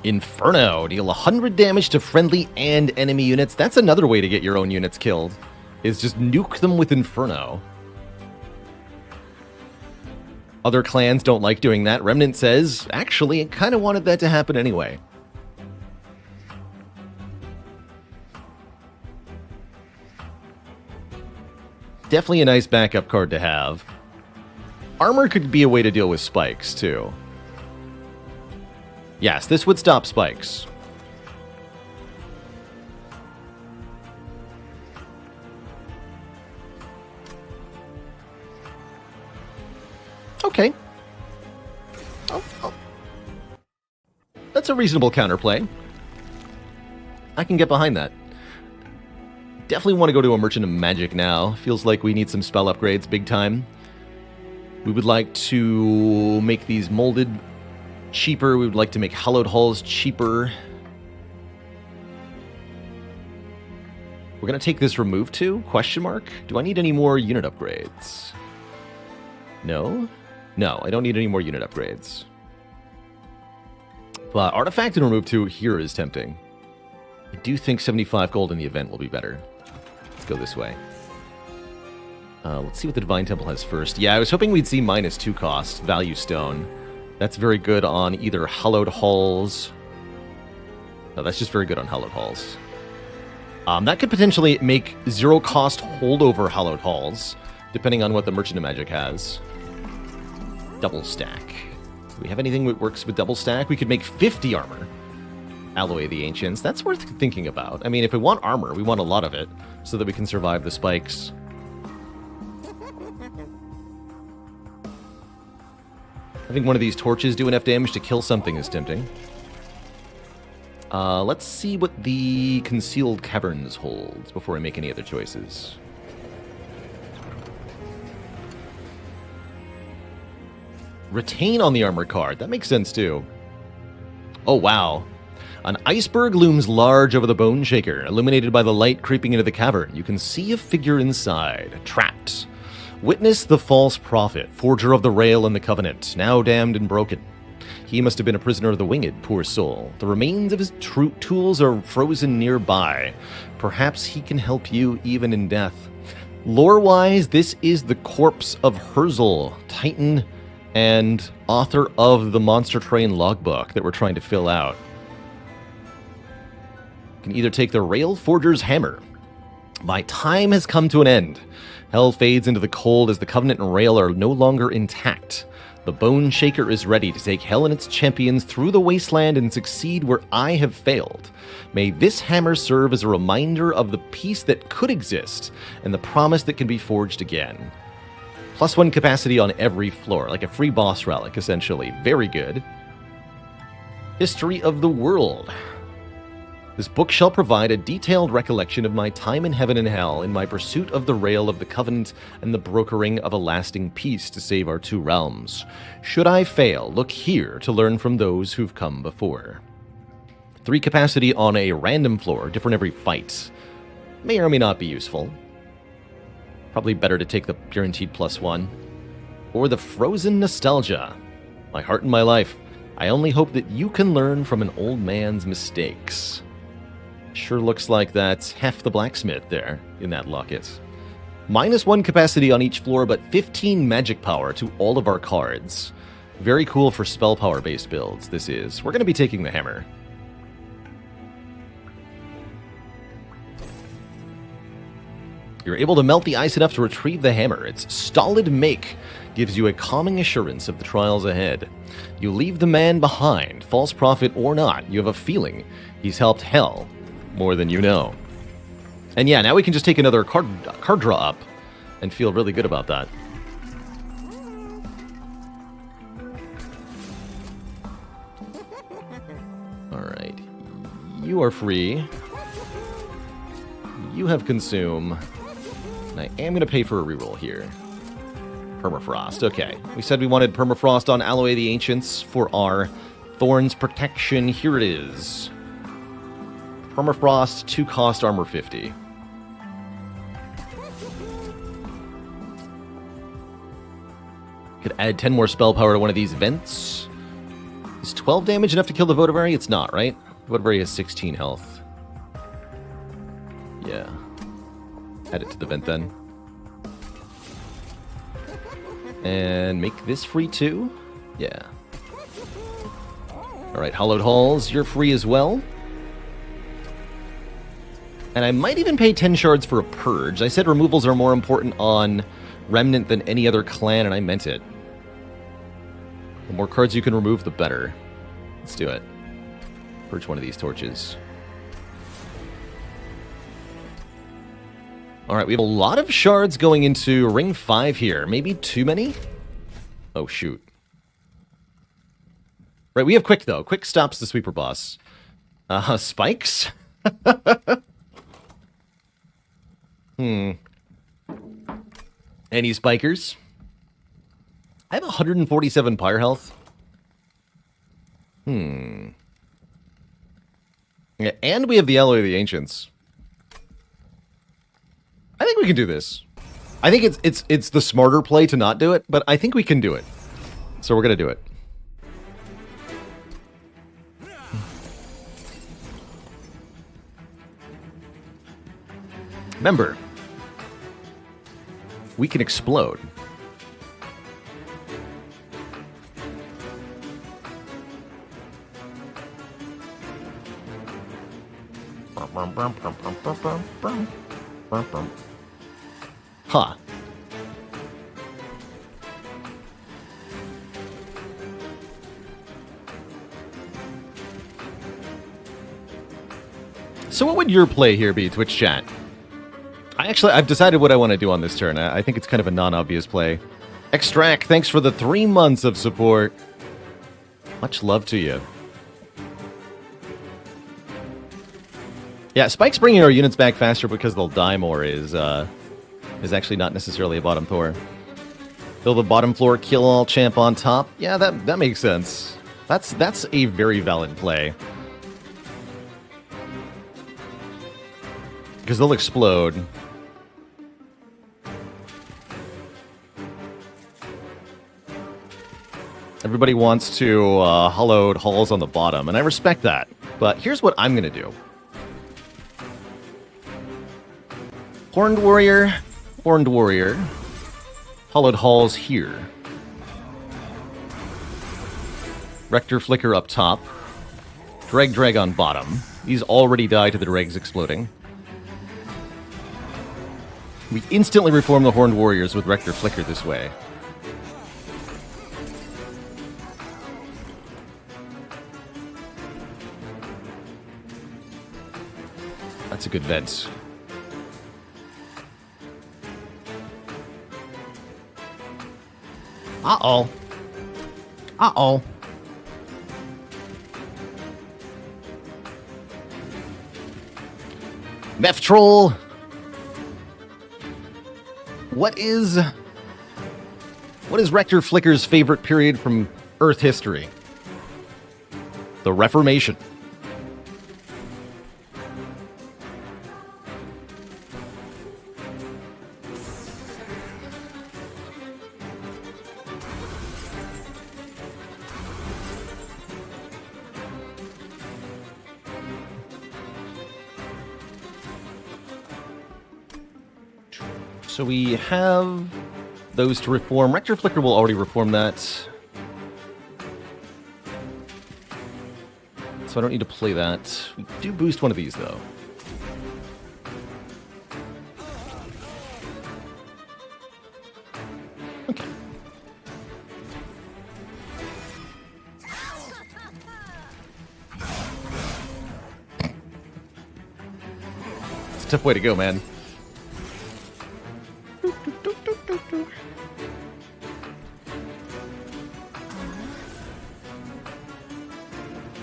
Inferno. Deal 100 damage to friendly and enemy units. That's another way to get your own units killed. Is just nuke them with Inferno. Other clans don't like doing that. Remnant says, actually, it kind of wanted that to happen anyway. Definitely a nice backup card to have. Armor could be a way to deal with spikes, too. Yes, this would stop spikes. Okay. Oh. That's a reasonable counterplay. I can get behind that. definitely want to go to a Merchant of Magic now. Feels like we need some spell upgrades big time. We would like to make these molded cheaper. We would like to make hallowed halls cheaper. We're going to take this remove to? Question mark? Do I need any more unit upgrades? No? No, I don't need any more unit upgrades. But artifact and remove to here is tempting. I do think 75 gold in the event will be better. Let's go this way. Let's see what the Divine Temple has first. Yeah, I was hoping we'd see -2 cost, value stone. That's very good on either hallowed halls. No, that's just very good on hallowed halls. That could potentially make 0 cost holdover hallowed halls, depending on what the Merchant of Magic has. Double stack. Do we have anything that works with double stack? We could make 50 armor. Alloy of the Ancients. That's worth thinking about. I mean, if we want armor, we want a lot of it, so that we can survive the spikes. Having one of these torches do enough damage to kill something is tempting. Let's see what the Concealed Caverns holds before I make any other choices. Retain on the armor card. That makes sense, too. Oh, wow. An iceberg looms large over the Bone Shaker, illuminated by the light creeping into the cavern. You can see a figure inside, trapped. Witness the false prophet, forger of the Rail and the Covenant, now damned and broken. He must have been a prisoner of the Winged, poor soul. The remains of his tools are frozen nearby. Perhaps he can help you even in death. Lore-wise, this is the corpse of Herzl, Titan and author of the Monster Train logbook that we're trying to fill out. You can either take the Rail Forger's Hammer. My time has come to an end. Hell fades into the cold as the Covenant and Rail are no longer intact. The Bone Shaker is ready to take Hell and its champions through the wasteland and succeed where I have failed. May this hammer serve as a reminder of the peace that could exist and the promise that can be forged again. +1 capacity on every floor, like a free boss relic, essentially. Very good. History of the World. This book shall provide a detailed recollection of my time in heaven and hell in my pursuit of the Rail of the Covenant and the brokering of a lasting peace to save our two realms. Should I fail, look here to learn from those who've come before. 3 capacity on a random floor, different every fight. May or may not be useful. Probably better to take the guaranteed +1. Or the Frozen Nostalgia. My heart and my life. I only hope that you can learn from an old man's mistakes. Sure looks like that's half the blacksmith there in that locket. -1 capacity on each floor, but 15 magic power to all of our cards. Very cool for spell power based builds, this is. We're going to be taking the hammer. You're able to melt the ice enough to retrieve the hammer. Its stolid make gives you a calming assurance of the trials ahead. You leave the man behind, false prophet or not. You have a feeling he's helped Hell more than you know. And yeah, now we can just take another card draw up and feel really good about that. Alright. You are free. You have consume. And I am going to pay for a reroll here. Permafrost. Okay. We said we wanted Permafrost on Alloy of the Ancients for our Thorns protection. Here it is. Permafrost, 2 cost, armor 50. Could add 10 more spell power to one of these vents. Is 12 damage enough to kill the Votivary? It's not, right? Votivary has 16 health. Yeah. Add it to the vent then. And make this free too? Yeah. Alright, Hallowed Halls, you're free as well. And I might even pay 10 shards for a Purge. I said removals are more important on Remnant than any other clan, and I meant it. The more cards you can remove, the better. Let's do it. Purge one of these torches. Alright, we have a lot of shards going into Ring 5 here. Maybe too many? Oh, shoot. Right, we have Quick, though. Quick stops the Sweeper boss. Spikes? Any spikers? I have 147 pyre health. Yeah, and we have the Alloy of the Ancients. I think we can do this. I think it's the smarter play to not do it, but I think we can do it. So we're gonna do it. Remember, we can explode. Huh. So what would your play here be, Twitch chat? I've decided what I want to do on this turn. I think it's kind of a non-obvious play. Extract, thanks for the 3 months of support. Much love to you. Yeah, Spike's bringing our units back faster because they'll die more is actually not necessarily a bottom Thor. Build the bottom floor, kill all, champ on top. Yeah, that makes sense. That's a very valid play. Because they'll explode. Everybody wants to hollowed halls on the bottom, and I respect that. But here's what I'm going to do. Horned Warrior, hollowed halls here. Rector Flicker up top. Dreg on bottom. These already die to the dregs exploding. We instantly reform the Horned Warriors with Rector Flicker this way. That's a good vent. Uh-oh. Uh-oh. Meth Troll. What is Rector Flicker's favorite period from Earth history? The Reformation. So we have those to reform. Rector Flicker will already reform that. So I don't need to play that. We do boost one of these, though. Okay. It's a tough way to go, man.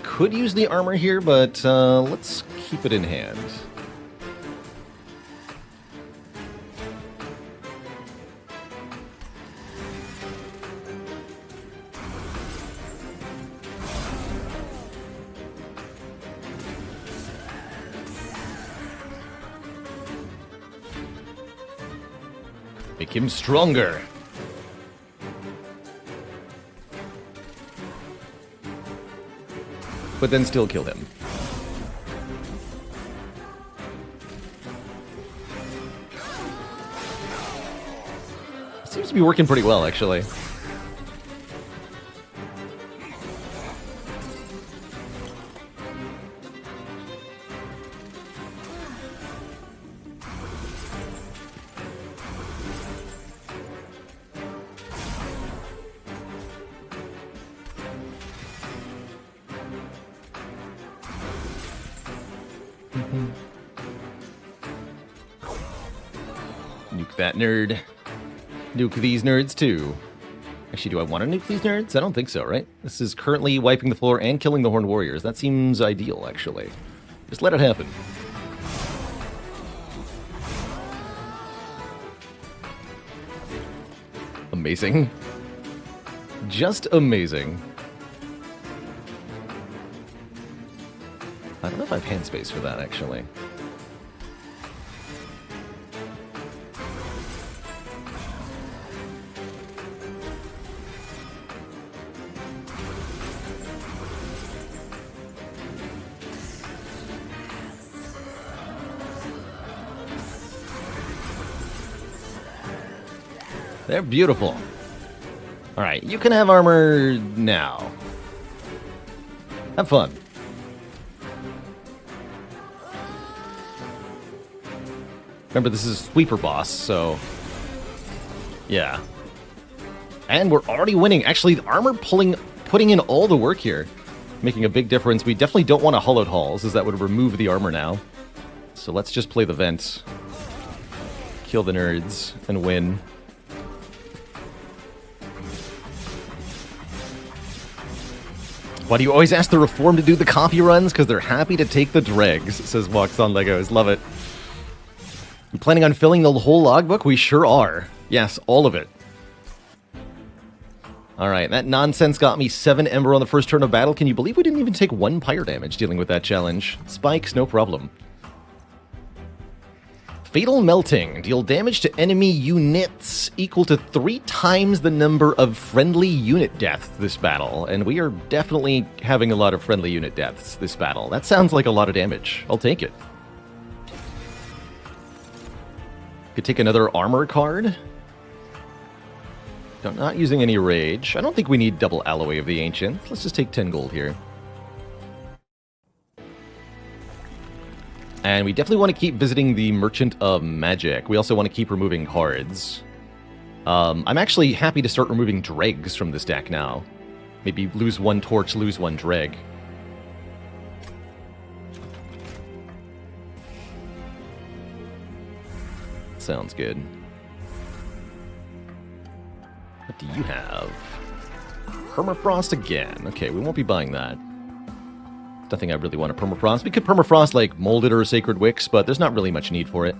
Could use the armor here, but let's keep it in hand. Make him stronger. But then still kill him. Seems to be working pretty well, actually. Nuke that nerd. Nuke these nerds too. Actually, do I want to nuke these nerds? I don't think so, right? This is currently wiping the floor and killing the Horned Warriors. That seems ideal, actually. Just let it happen. Amazing. Just amazing. I don't know if I have hand space for that, actually. They're beautiful. Alright, you can have armor now. Have fun. Remember, this is a sweeper boss, so... yeah. And we're already winning. Actually, the armor putting in all the work here. Making a big difference. We definitely don't want to hollowed halls, as that would remove the armor now. So let's just play the vent. Kill the nerds, and win. Why do you always ask the Reform to do the copy runs? Because they're happy to take the dregs, says Walks on Legos. Love it. You planning on filling the whole logbook? We sure are. Yes, all of it. Alright, that nonsense got me 7 Ember on the first turn of battle. Can you believe we didn't even take 1 pyre damage dealing with that challenge? Spikes, no problem. Fatal Melting. Deal damage to enemy units equal to 3 times the number of friendly unit deaths this battle. And we are definitely having a lot of friendly unit deaths this battle. That sounds like a lot of damage. I'll take it. Could take another armor card. Not using any rage. I don't think we need double Alloy of the Ancient. Let's just take 10 gold here. And we definitely want to keep visiting the Merchant of Magic. We also want to keep removing cards. I'm actually happy to start removing dregs from this deck now. Maybe lose 1 torch, lose 1 dreg. Sounds good. What do you have? Permafrost again. Okay, we won't be buying that. Nothing I really want to permafrost. We could permafrost like Molded or Sacred Wicks, but there's not really much need for it.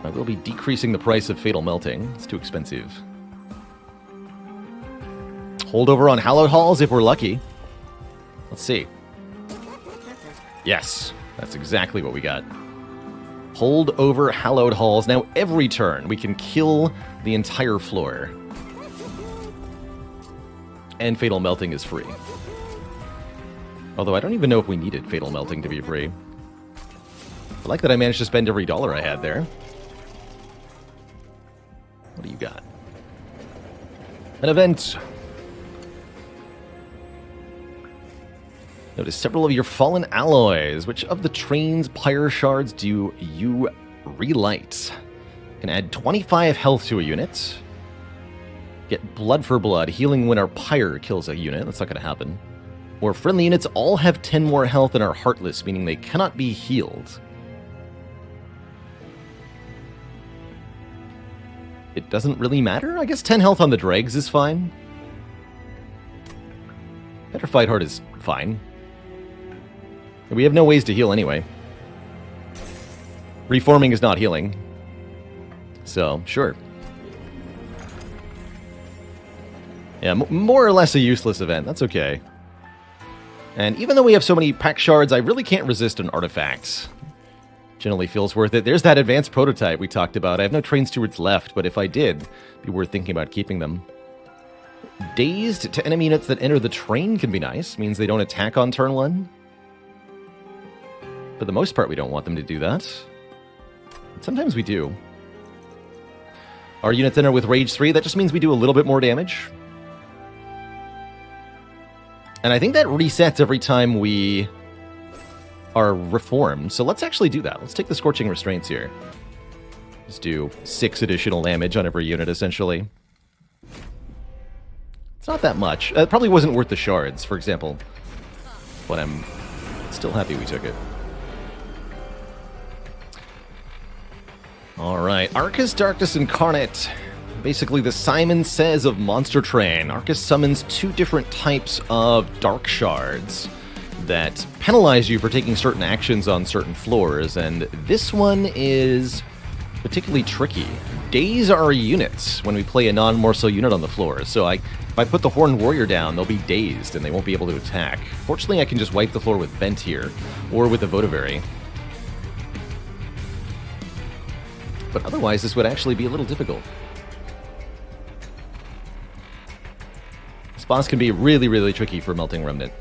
I will be decreasing the price of Fatal Melting. It's too expensive. Hold over on Hallowed Halls if we're lucky. Let's see. Yes, that's exactly what we got. Hold over Hallowed Halls. Now every turn we can kill the entire floor. And Fatal Melting is free. Although I don't even know if we needed Fatal Melting to be free. I like that I managed to spend every dollar I had there. What do you got? An event. Notice several of your fallen alloys. Which of the train's pyre shards do you relight? Can add 25 health to a unit. Get blood for blood, healing when our pyre kills a unit. That's not going to happen. Or friendly units all have 10 more health and are heartless, meaning they cannot be healed. It doesn't really matter? I guess 10 health on the dregs is fine. Petrified Heart is fine. We have no ways to heal anyway. Reforming is not healing. So, sure. Yeah, more or less a useless event. That's okay. And even though we have so many pack shards, I really can't resist an artifact. Generally feels worth it. There's that advanced prototype we talked about. I have no train stewards left, but if I did, it'd be worth thinking about keeping them. Dazed to enemy units that enter the train can be nice. Means they don't attack on turn 1. For the most part, we don't want them to do that. But sometimes we do. Our units enter with Rage 3. That just means we do a little bit more damage. And I think that resets every time we are reformed. So let's actually do that. Let's take the Scorching Restraints here. Just do 6 additional damage on every unit, essentially. It's not that much. It probably wasn't worth the shards, for example. But I'm still happy we took it. Alright, Arcus Darkness Incarnate. Basically the Simon Says of Monster Train. Arcus summons 2 different types of Dark Shards that penalize you for taking certain actions on certain floors, and this one is particularly tricky. Daze our units when we play a non-Morso unit on the floor, so if I put the Horned Warrior down, they'll be dazed and they won't be able to attack. Fortunately, I can just wipe the floor with Bent here, or with the Votavary. But otherwise, this would actually be a little difficult. This boss can be really, really tricky for Melting Remnant.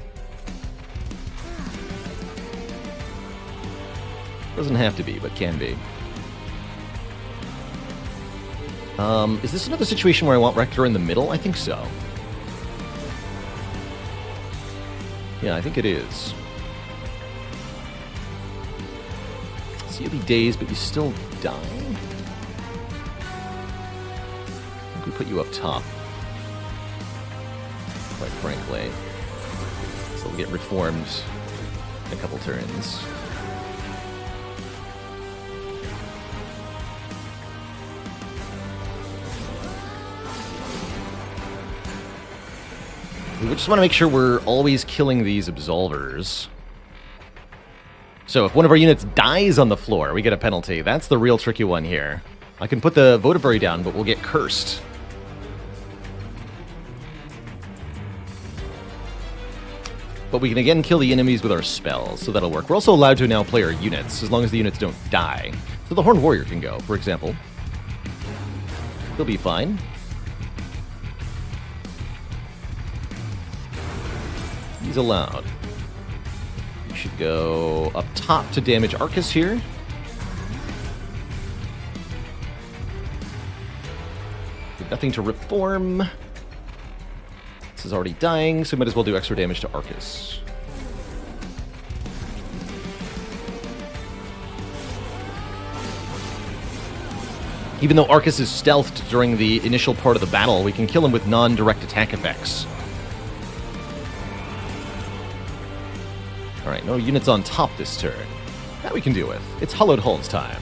Doesn't have to be, but can be. Is this another situation where I want Rector in the middle? I think so. Yeah, I think it is. So you'll be dazed, but you still die? I think we put you up top. Quite frankly. So we'll get reformed in a couple turns. We just want to make sure we're always killing these Absolvers. So if one of our units dies on the floor, we get a penalty. That's the real tricky one here. I can put the Votavary down, but we'll get cursed. But we can again kill the enemies with our spells, so that'll work. We're also allowed to now play our units, as long as the units don't die. So the Horned Warrior can go, for example. He'll be fine. He's allowed. You should go up top to damage Arcus here. Nothing to reform. This is already dying, so we might as well do extra damage to Arcus. Even though Arcus is stealthed during the initial part of the battle, we can kill him with non-direct attack effects. Alright, no units on top this turn. That we can deal with. It's Hollowed Halls time.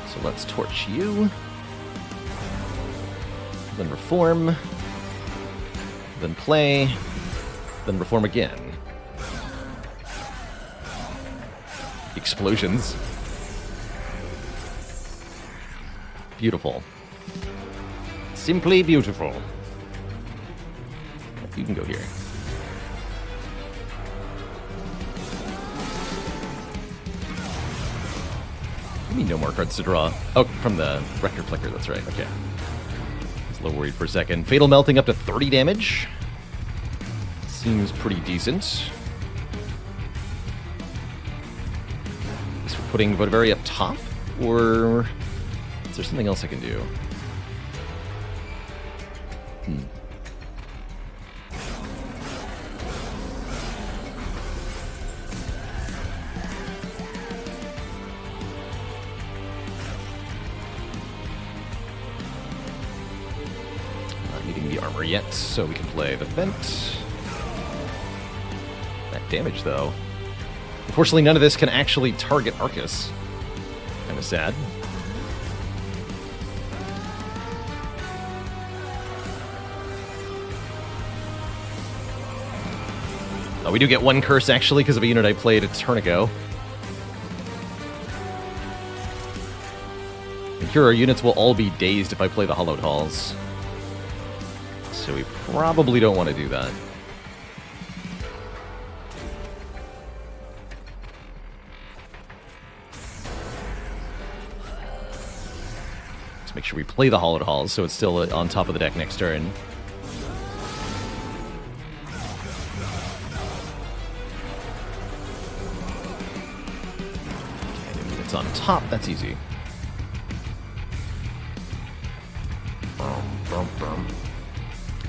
So let's torch you. Then reform. Then play. Then reform again. Explosions. Beautiful. Simply beautiful. You can go here. You mean no more cards to draw? Oh, from the Rector Flicker, that's right. Okay. I was a little worried for a second. Fatal Melting up to 30 damage. Seems pretty decent. Putting Votavary up top, or is there something else I can do? Not needing the armor yet, so we can play the Vent. That damage, though. Unfortunately, none of this can actually target Arcus. Kind of sad. Oh, we do get one curse, actually, because of a unit I played a turn ago. And here our units will all be dazed if I play the Hollowed Halls. So we probably don't want to do that. Make sure we play the Hollowed Halls so it's still on top of the deck next turn. And it's on top, that's easy.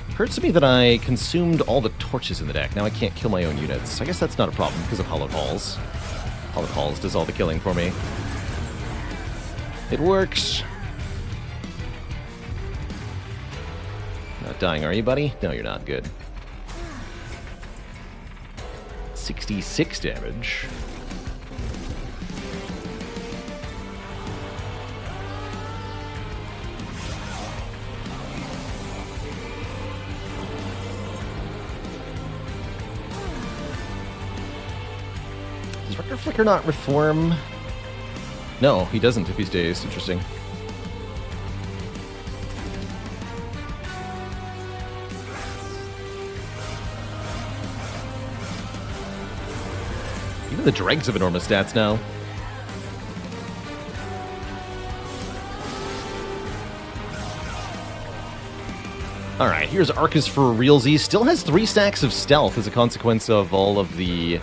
Occurred to me that I consumed all the torches in the deck. Now I can't kill my own units. I guess that's not a problem because of Hollowed Halls. Hollowed Halls does all the killing for me. It works. Not dying, are you, buddy? No, you're not. Good. 66 damage. Does Rector Flicker not reform? No, he doesn't if he's dazed. Interesting. Even the dregs have enormous stats now. Alright, here's Arcus for realsies. Still has 3 stacks of stealth as a consequence of all of the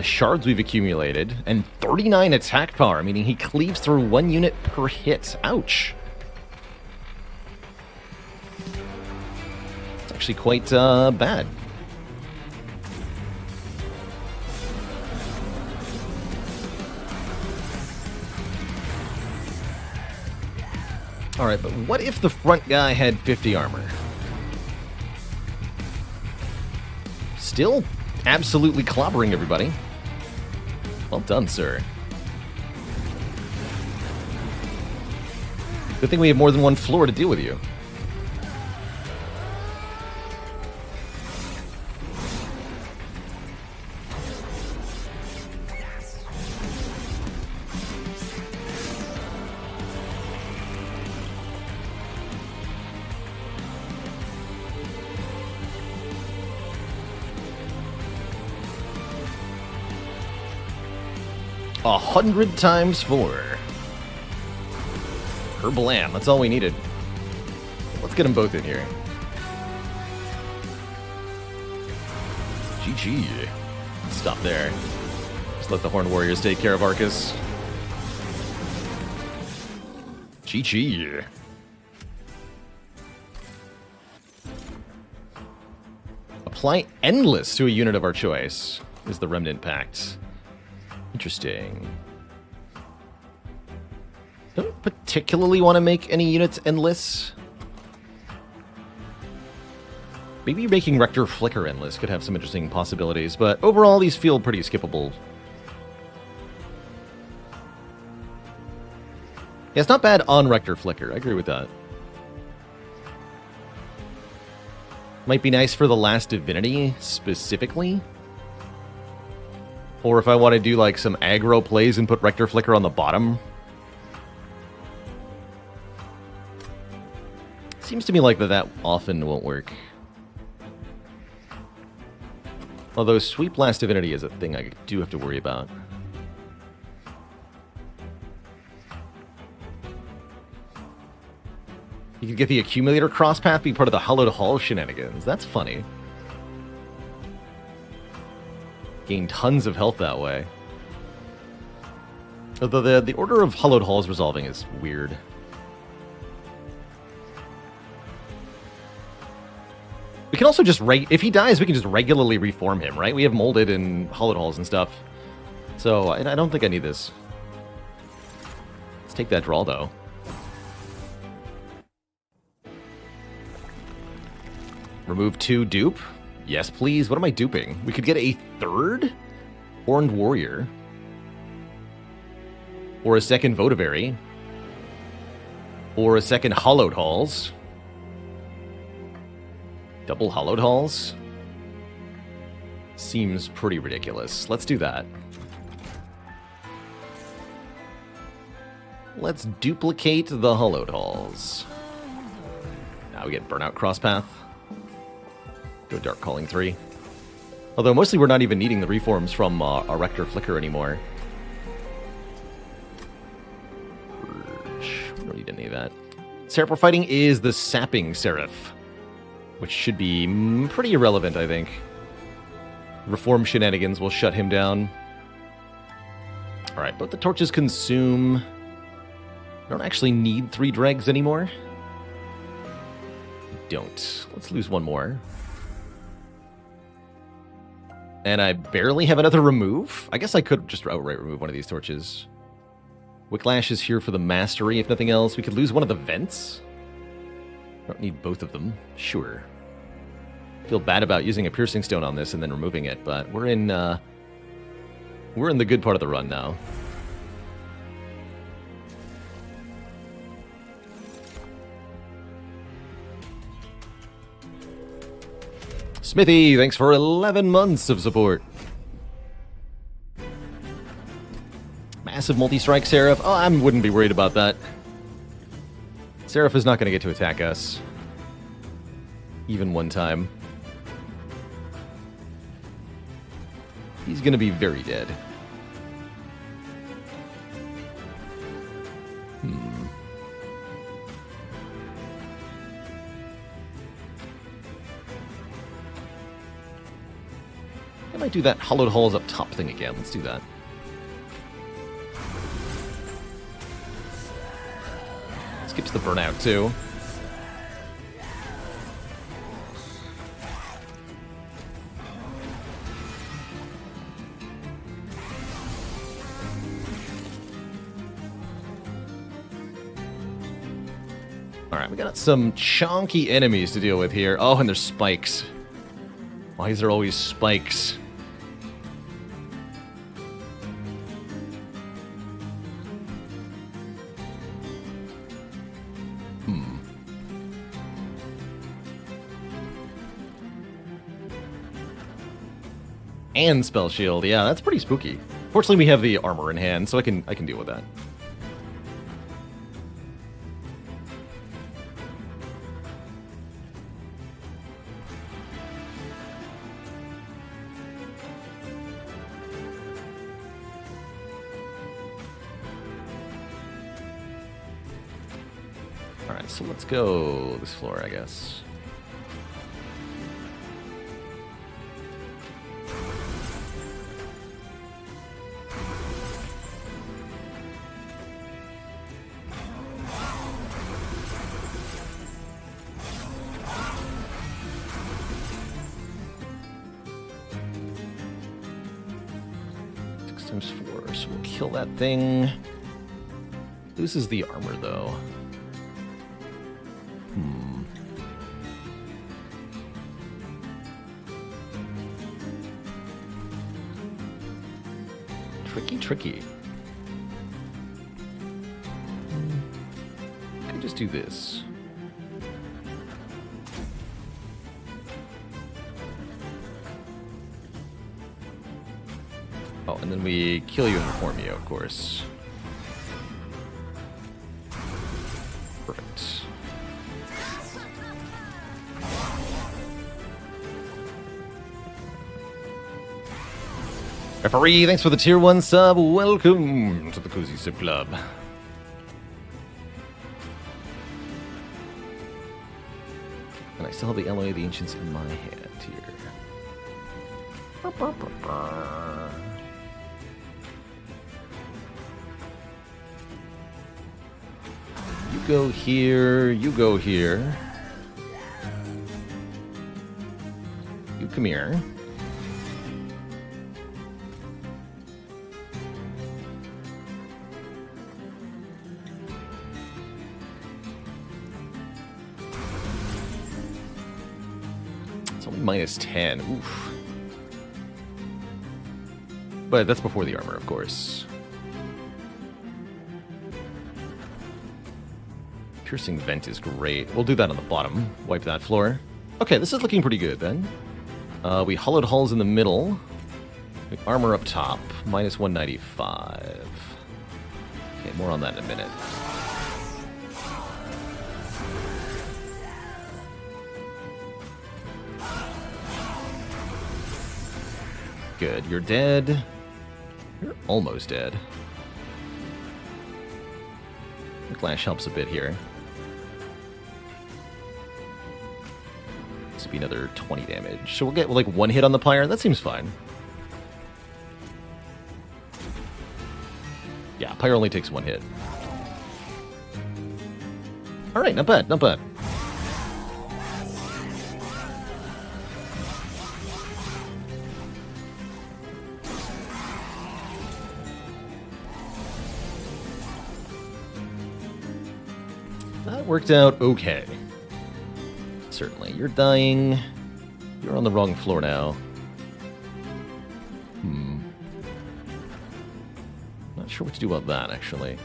shards we've accumulated. And 39 attack power, meaning he cleaves through 1 unit per hit. Ouch. It's actually quite bad. Alright, but what if the front guy had 50 armor? Still absolutely clobbering everybody. Well done, sir. Good thing we have more than one floor to deal with you. A 100 times 4. Herblam, that's all we needed. Let's get them both in here. GG. Stop there. Just let the Horned Warriors take care of Arcus. GG. Apply Endless to a unit of our choice is the Remnant Pact. Interesting. Don't particularly want to make any units endless. Maybe making Rector Flicker endless could have some interesting possibilities, but overall these feel pretty skippable. Yeah, it's not bad on Rector Flicker, I agree with that. Might be nice for the Last Divinity, specifically. Or if I want to do like some aggro plays and put Rector Flicker on the bottom. Seems to me like that often won't work. Although Sweep Last Divinity is a thing I do have to worry about. You could get the Accumulator Crosspath be part of the Hallowed Hall shenanigans. That's funny. Gain tons of health that way. Although the order of Hallowed Halls resolving is weird. We can also just, if he dies, we can just regularly reform him, right? We have Molded and Hallowed Halls and stuff. So, I don't think I need this. Let's take that draw, though. Remove 2 dupe. Yes, please. What am I duping? We could get a 3rd Horned Warrior. Or a 2nd Votavary. Or a 2nd Hallowed Halls. Double Hallowed Halls? Seems pretty ridiculous. Let's do that. Let's duplicate the Hallowed Halls. Now we get Burnout Crosspath. Go Dark Calling 3. Although mostly we're not even needing the reforms from our Rector Flicker anymore. We don't need any of that. Seraph we're fighting is the Sapping Seraph, which should be pretty irrelevant, I think. Reform shenanigans will shut him down. Alright, but the torches consume... I don't actually need 3 dregs anymore. Don't. Let's lose 1 more. And I barely have another remove? I guess I could just outright remove one of these torches. Wicklash is here for the mastery, if nothing else. We could lose one of the vents. I don't need both of them. Sure. Feel bad about using a piercing stone on this and then removing it, but we're in the good part of the run now. Smithy, thanks for 11 months of support. massive multi-strike Seraph. Oh, I wouldn't be worried about that. Seraph is not going to get to attack us. Even one time. He's going to be very dead. I might do that hollowed halls up top thing again. Let's do that. Skips the burnout too. Alright, we got some chonky enemies to deal with here. Oh, and there's spikes. Why is there always spikes? And spell shield, yeah, that's pretty spooky. Fortunately, we have the armor in hand, so I can deal with that. All right, so let's go this floor, I guess. Times 4, so we'll kill that thing. Loses the armor, though. Tricky. I could just do this. Oh, and then we kill you and reform you, of course. Perfect. Referee, thanks for the tier 1 sub. Welcome to the Cozy Sip Club. And I still have the Alloy of the Ancients in my hand here. You go here, you go here. You come here. It's only minus 10. Oof. But that's before the armor, of course. Piercing Vent is great. We'll do that on the bottom. Wipe that floor. Okay, this is looking pretty good then. We hollowed hulls in the middle. We armor up top. Minus 195. Okay, more on that in a minute. Good. You're dead. You're almost dead. Clash helps a bit here. This would be another 20 damage. So we'll get like one hit on the pyre. That seems fine. Yeah, pyre only takes one hit. Alright, not bad, not bad. That worked out okay. Certainly. You're dying. You're on the wrong floor now. Not sure what to do about that, actually.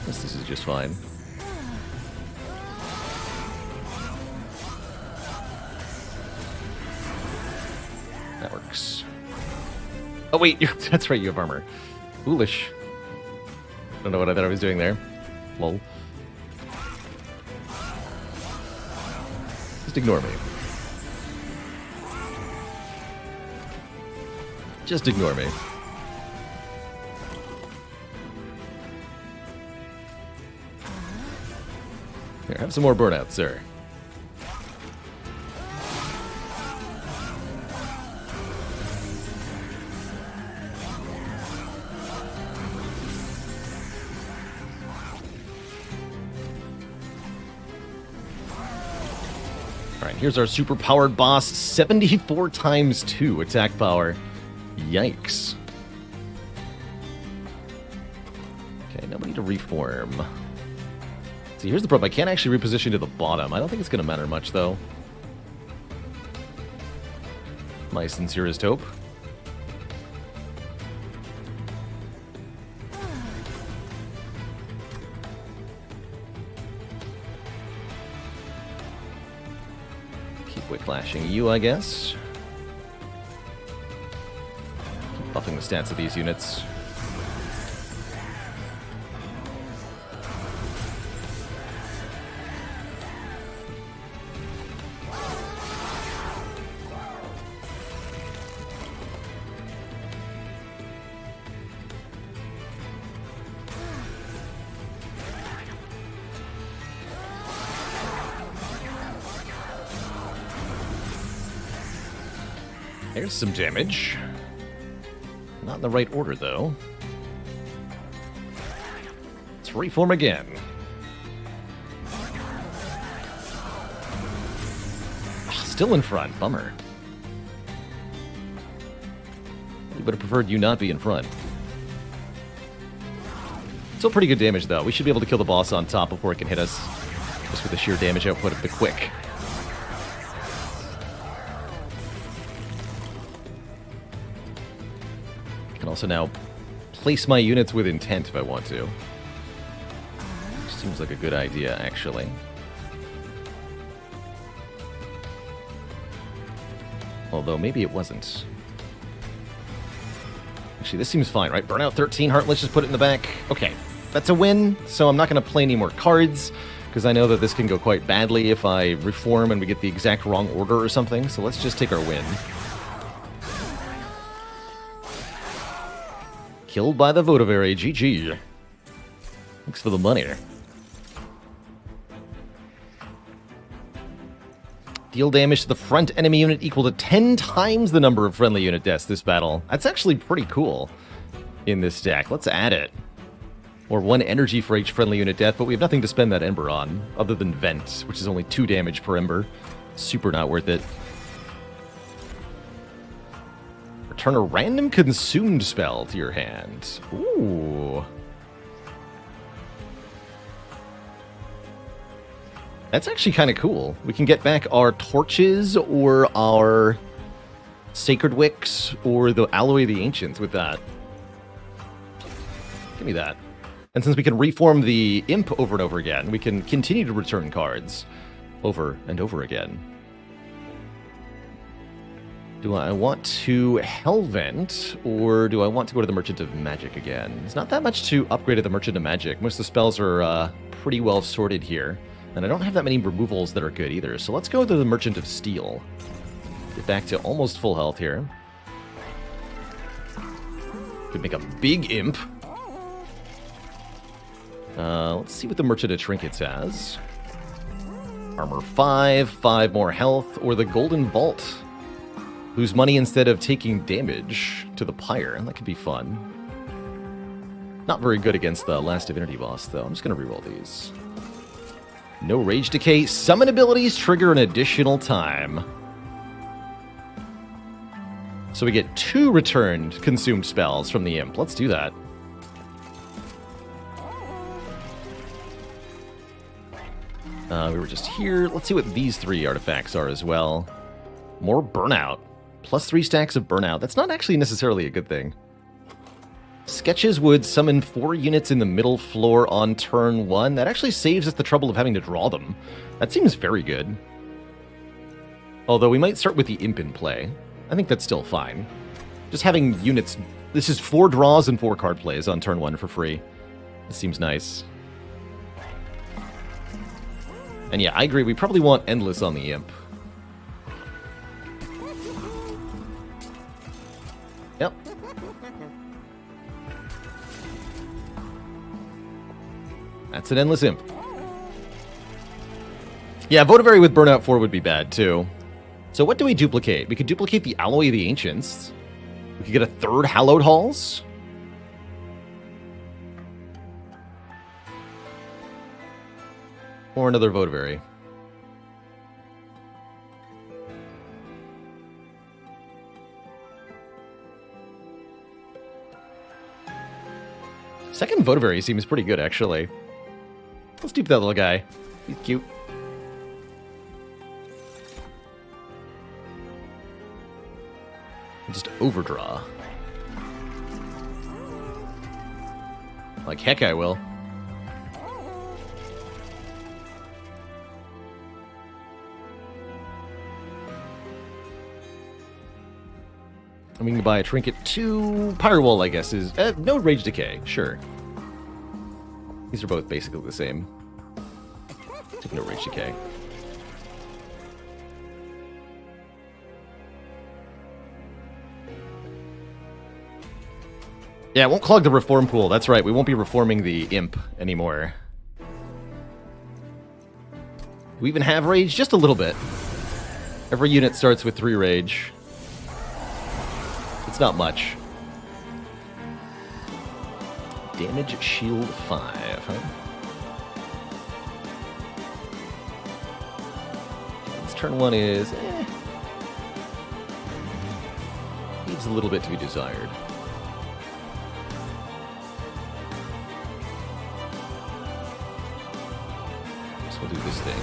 Guess this is just fine. That works. Oh, wait, that's right, you have armor. Foolish. Don't know what I thought I was doing there. Lol. Just ignore me. Just ignore me. Here, have some more burnout, sir. Alright, here's our super-powered boss. 74 times 2 attack power. Yikes. Okay, now we need to reform. See, here's the problem. I can't actually reposition to the bottom. I don't think it's going to matter much, though. My sincerest hope. Keep whiplashing you, I guess. Keep buffing the stats of these units. There's some damage. Not in the right order, though. Let's reform again. Still in front. Bummer. We would have preferred you not be in front. Still pretty good damage, though. We should be able to kill the boss on top before it can hit us. Just with the sheer damage output of the quick. I can also now place my units with intent if I want to. Seems like a good idea, actually. Although, maybe it wasn't. Actually, this seems fine, right? Burnout 13, Heart, let's just put it in the back. Okay, that's a win, so I'm not going to play any more cards, because I know that this can go quite badly if I reform and we get the exact wrong order or something, so let's just take our win. Killed by the Votavary, GG. Thanks for the money. Deal damage to the front enemy unit equal to 10 times the number of friendly unit deaths this battle. That's actually pretty cool in this deck. Let's add it. Or 1 energy for each friendly unit death, but we have nothing to spend that Ember on, other than Vent, which is only 2 damage per Ember. Super not worth it. Return a random consumed spell to your hand. Ooh. That's actually kind of cool. We can get back our torches or our sacred wicks or the alloy of the ancients with that. Give me that. And since we can reform the imp over and over again, we can continue to return cards over and over again. Do I want to Hellvent, or do I want to go to the Merchant of Magic again? There's not that much to upgrade at the Merchant of Magic. Most of the spells are pretty well sorted here. And I don't have that many removals that are good either, so let's go to the Merchant of Steel. Get back to almost full health here. Could make a big imp. Let's see what the Merchant of Trinkets has. Armor 5, 5 more health, or the Golden Vault. Lose money instead of taking damage to the Pyre. That could be fun. Not very good against the Last Divinity boss, though. I'm just going to reroll these. No Rage Decay. Summon abilities trigger an additional time. So we get 2 returned consumed spells from the Imp. Let's do that. We were just here. Let's see what these 3 artifacts are as well. More Burnout. Plus 3 stacks of Burnout. That's not actually necessarily a good thing. Sketches would summon 4 units in the middle floor on turn 1. That actually saves us the trouble of having to draw them. That seems very good. Although we might start with the Imp in play. I think that's still fine. Just having units... This is 4 draws and 4 card plays on turn 1 for free. It seems nice. And yeah, I agree. We probably want Endless on the Imp. Yep. That's an Endless Imp. Yeah, Votivary with Burnout 4 would be bad, too. So what do we duplicate? We could duplicate the Alloy of the Ancients. We could get a 3rd Hallowed Halls. Or another Votivary. Second Votivary seems pretty good, actually. Let's dupe that little guy. He's cute. Just overdraw. Like heck I will. I'm going to buy a trinket to Firewall, I guess, is... no Rage Decay, sure. These are both basically the same. Take no Rage Decay. Yeah, it won't clog the reform pool. That's right, we won't be reforming the Imp anymore. Do we even have Rage? Just a little bit. Every unit starts with 3 Rage. It's not much. Damage shield 5, huh? This turn 1 is... leaves a little bit to be desired. So we'll do this thing.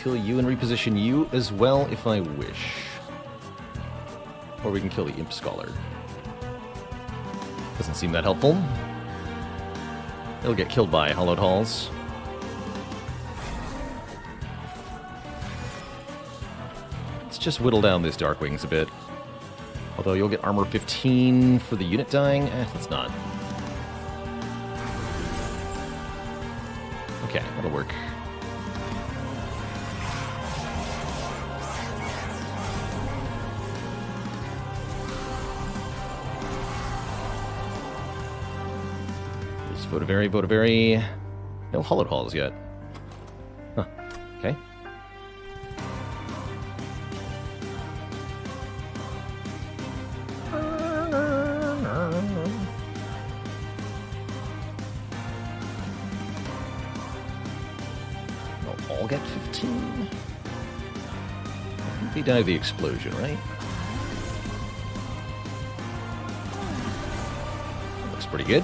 Kill you and reposition you as well if I wish. Or we can kill the Imp Scholar. Doesn't seem that helpful. It'll get killed by Hallowed Halls. Let's just whittle down this Darkwings a bit. Although you'll get armor 15 for the unit dying. Let's not. Okay, that'll work. Votivary. No Hallowed Halls yet. Huh. Okay. They'll all get 15. They die of the explosion, right? Looks pretty good.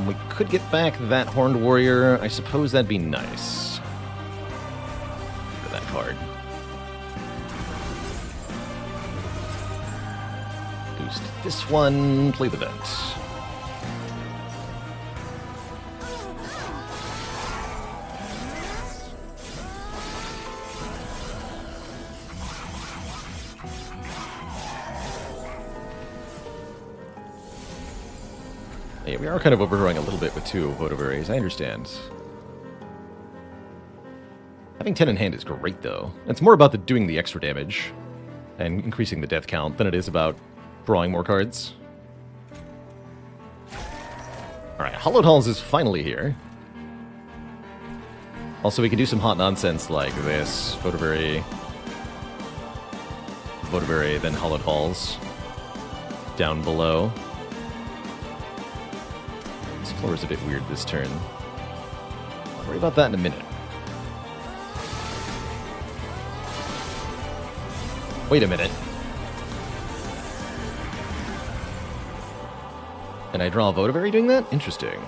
We could get back that Horned Warrior. I suppose that'd be nice. For that card. Boost this one, play the vent. Yeah, we are kind of overdrawing a little bit with 2 Votivaries, I understand. Having 10 in hand is great, though. It's more about doing the extra damage and increasing the death count than it is about drawing more cards. Alright, Hallowed Halls is finally here. Also, we can do some hot nonsense like this. Votivary, then Hallowed Halls. Down below. Floor is a bit weird this turn. I'll worry about that in a minute. Wait a minute. And I draw a Votivary doing that? Interesting.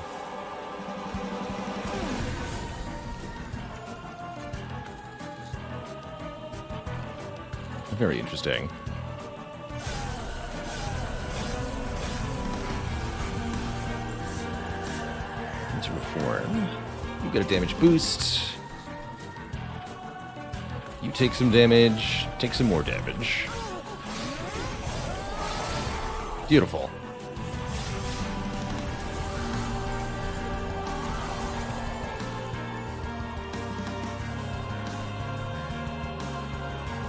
Very interesting. Reform. You get a damage boost. You take some damage. Take some more damage. Beautiful.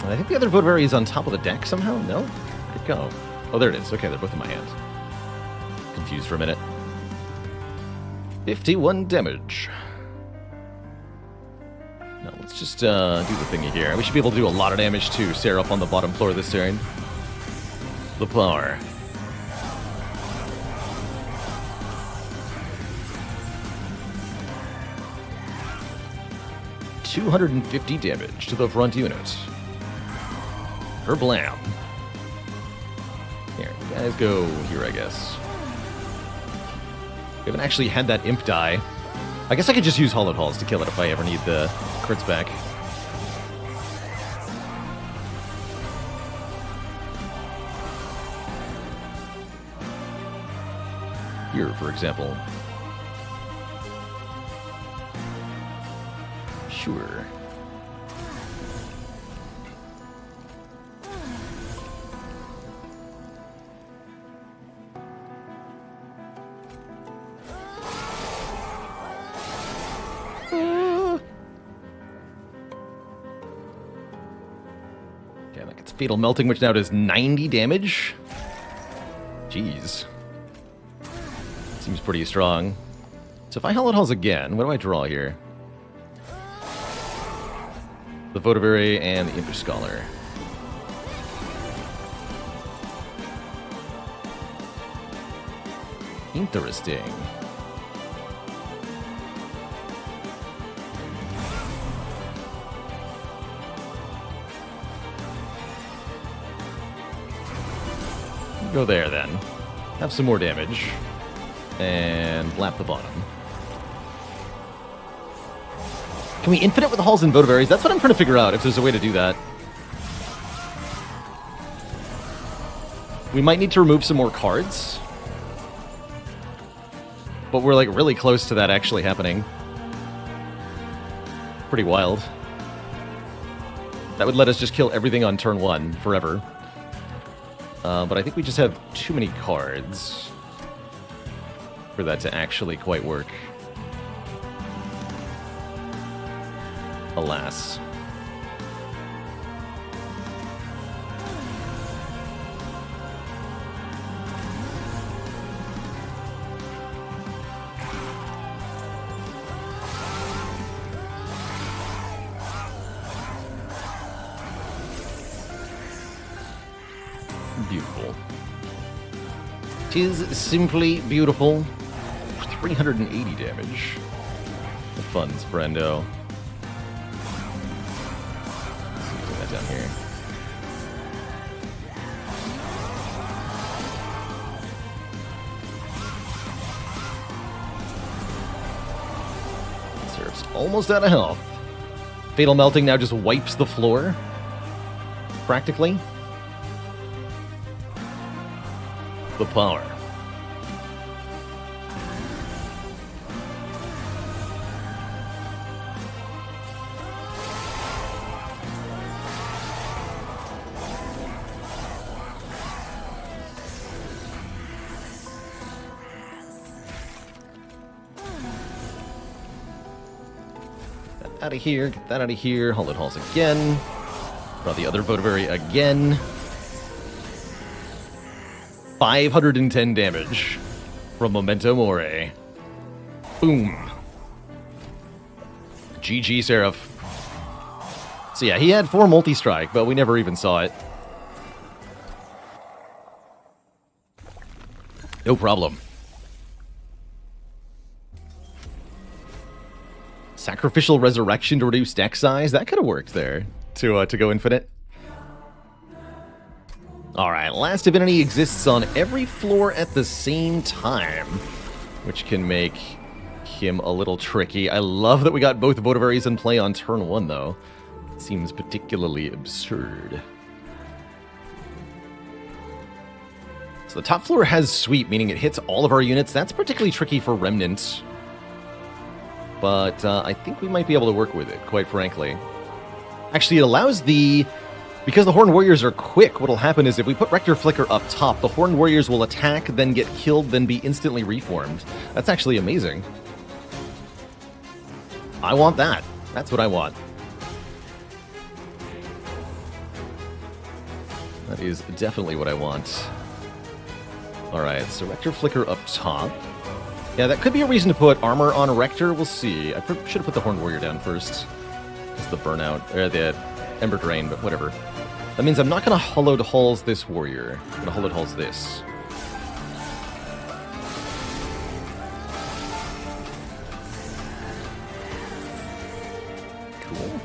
I think the other Votary is on top of the deck somehow? No? Where'd it go? Oh, there it is. Okay, they're both in my hand. Confused for a minute. 51 damage. No, let's just do the thingy here. We should be able to do a lot of damage to Seraph on the bottom floor this turn. The power. $250 damage to the front unit. Blam. Here, you guys go here, I guess. We haven't actually had that imp die. I guess I could just use Hollowed Halls to kill it if I ever need the crits back. Here, for example. Sure. Fatal Melting, which now does 90 damage. Jeez. Seems pretty strong. So if I Hollowed Halls again, what do I draw here? The Votary and the Impish Scholar. Interesting. Go there, then. Have some more damage. And blap the bottom. Can we infinite with the Halls and Votaries? That's what I'm trying to figure out, if there's a way to do that. We might need to remove some more cards. But we're, like, really close to that actually happening. Pretty wild. That would let us just kill everything on turn 1 forever. But I think we just have too many cards for that to actually quite work. Alas. Beautiful. 'Tis simply beautiful. 380 damage. The funds, friendo. Let's see, put that down here. Seraph's almost out of health. Fatal Melting now just wipes the floor. Practically. The power. Get that out of here, get that out of here. Hollowed Halls again. Draw the other Votary again. 510 damage from Memento Mori. Boom. GG, Seraph. So yeah, he had 4 multi-strike, but we never even saw it. No problem. Sacrificial Resurrection to reduce deck size? That could have worked there to go infinite. Alright, Last Divinity exists on every floor at the same time, which can make him a little tricky. I love that we got both Votaries in play on turn 1, though. It seems particularly absurd. So the top floor has Sweep, meaning it hits all of our units. That's particularly tricky for Remnant. but I think we might be able to work with it, quite frankly. Actually, it allows the... Because the Horned Warriors are quick, what'll happen is if we put Rector Flicker up top, the Horned Warriors will attack, then get killed, then be instantly reformed. That's actually amazing. I want that. That's what I want. That is definitely what I want. Alright, so Rector Flicker up top. Yeah, that could be a reason to put armor on Rector. We'll see. I should have put the Horned Warrior down first. It's the burnout, or the Ember Drain, but whatever. That means I'm not going to Hollowed Halls this warrior. I'm going to Hollowed Halls this. Cool.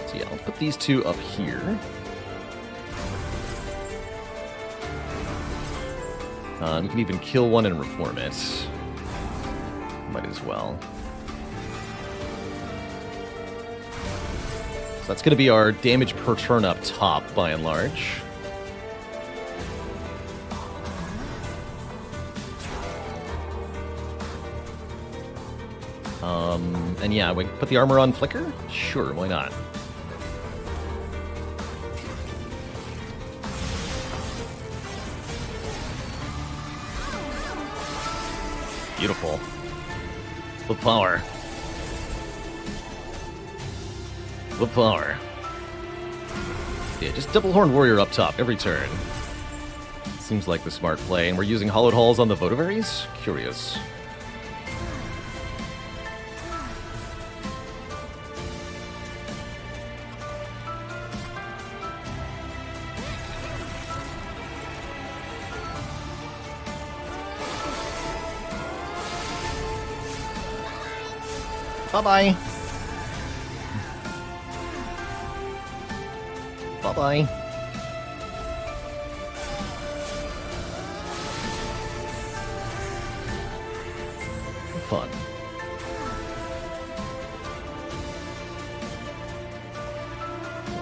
So yeah, I'll put these two up here. You can even kill one and reform it. Might as well. So that's going to be our damage per turn up top, by and large. And yeah, we put the armor on Flicker? Sure, why not? Beautiful. With power. With power. Yeah, just double Horned Warrior up top every turn. Seems like the smart play. And we're using Hollowed Halls on the Votivaries? Curious. Bye-bye. Bye-bye. Fun.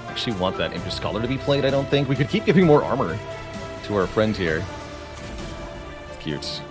Actually want that Impish Scholar to be played, I don't think. We could keep giving more armor to our friend here. It's cute.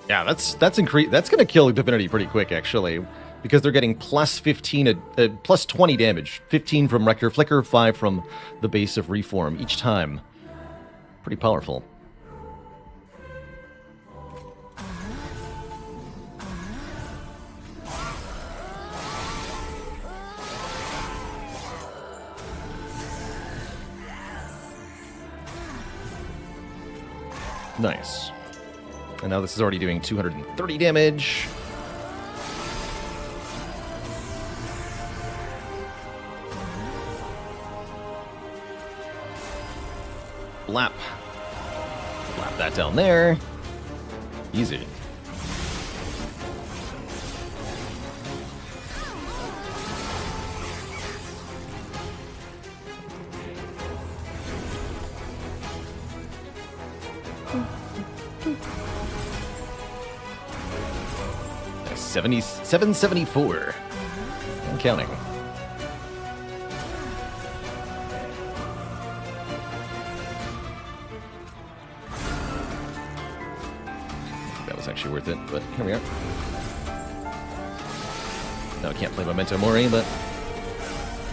Yeah, that's going to kill Divinity pretty quick, actually, because they're getting plus 15, plus 20 damage. 15 from Rector Flicker, 5 from the base of Reform each time. Pretty powerful. Nice. And now this is already doing 230 damage. Lap. Lap that down there. Easy. Nice. 774. I'm counting. Actually worth it, but here we are. No, I can't play Memento Mori, but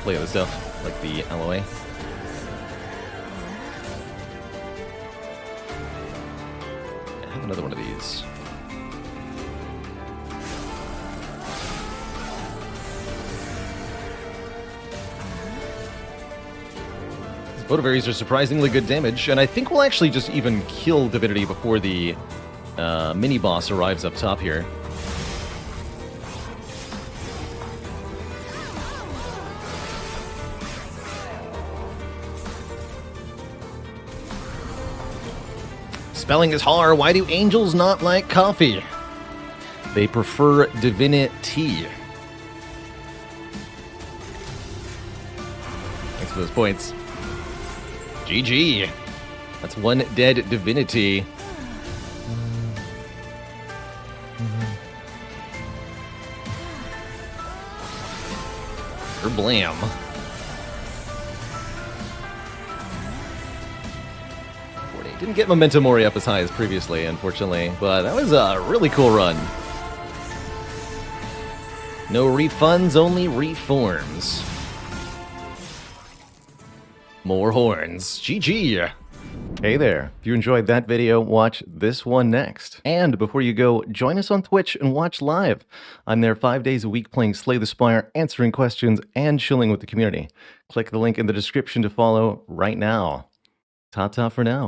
play other stuff, like the Alloy. I have another one of these. These Votivaries are surprisingly good damage, and I think we'll actually just even kill Divinity before the mini-boss arrives up top here. Spelling is hard. Why do angels not like coffee? They prefer divinity. Thanks for those points. GG. That's one dead divinity. Blam. Didn't get Memento Mori up as high as previously, unfortunately, but that was a really cool run. No refunds, only reforms. More horns. GG! Hey there, if you enjoyed that video, watch this one next. And before you go, join us on Twitch and watch live. I'm there 5 days a week playing Slay the Spire, answering questions, and chilling with the community. Click the link in the description to follow right now. Ta-ta for now.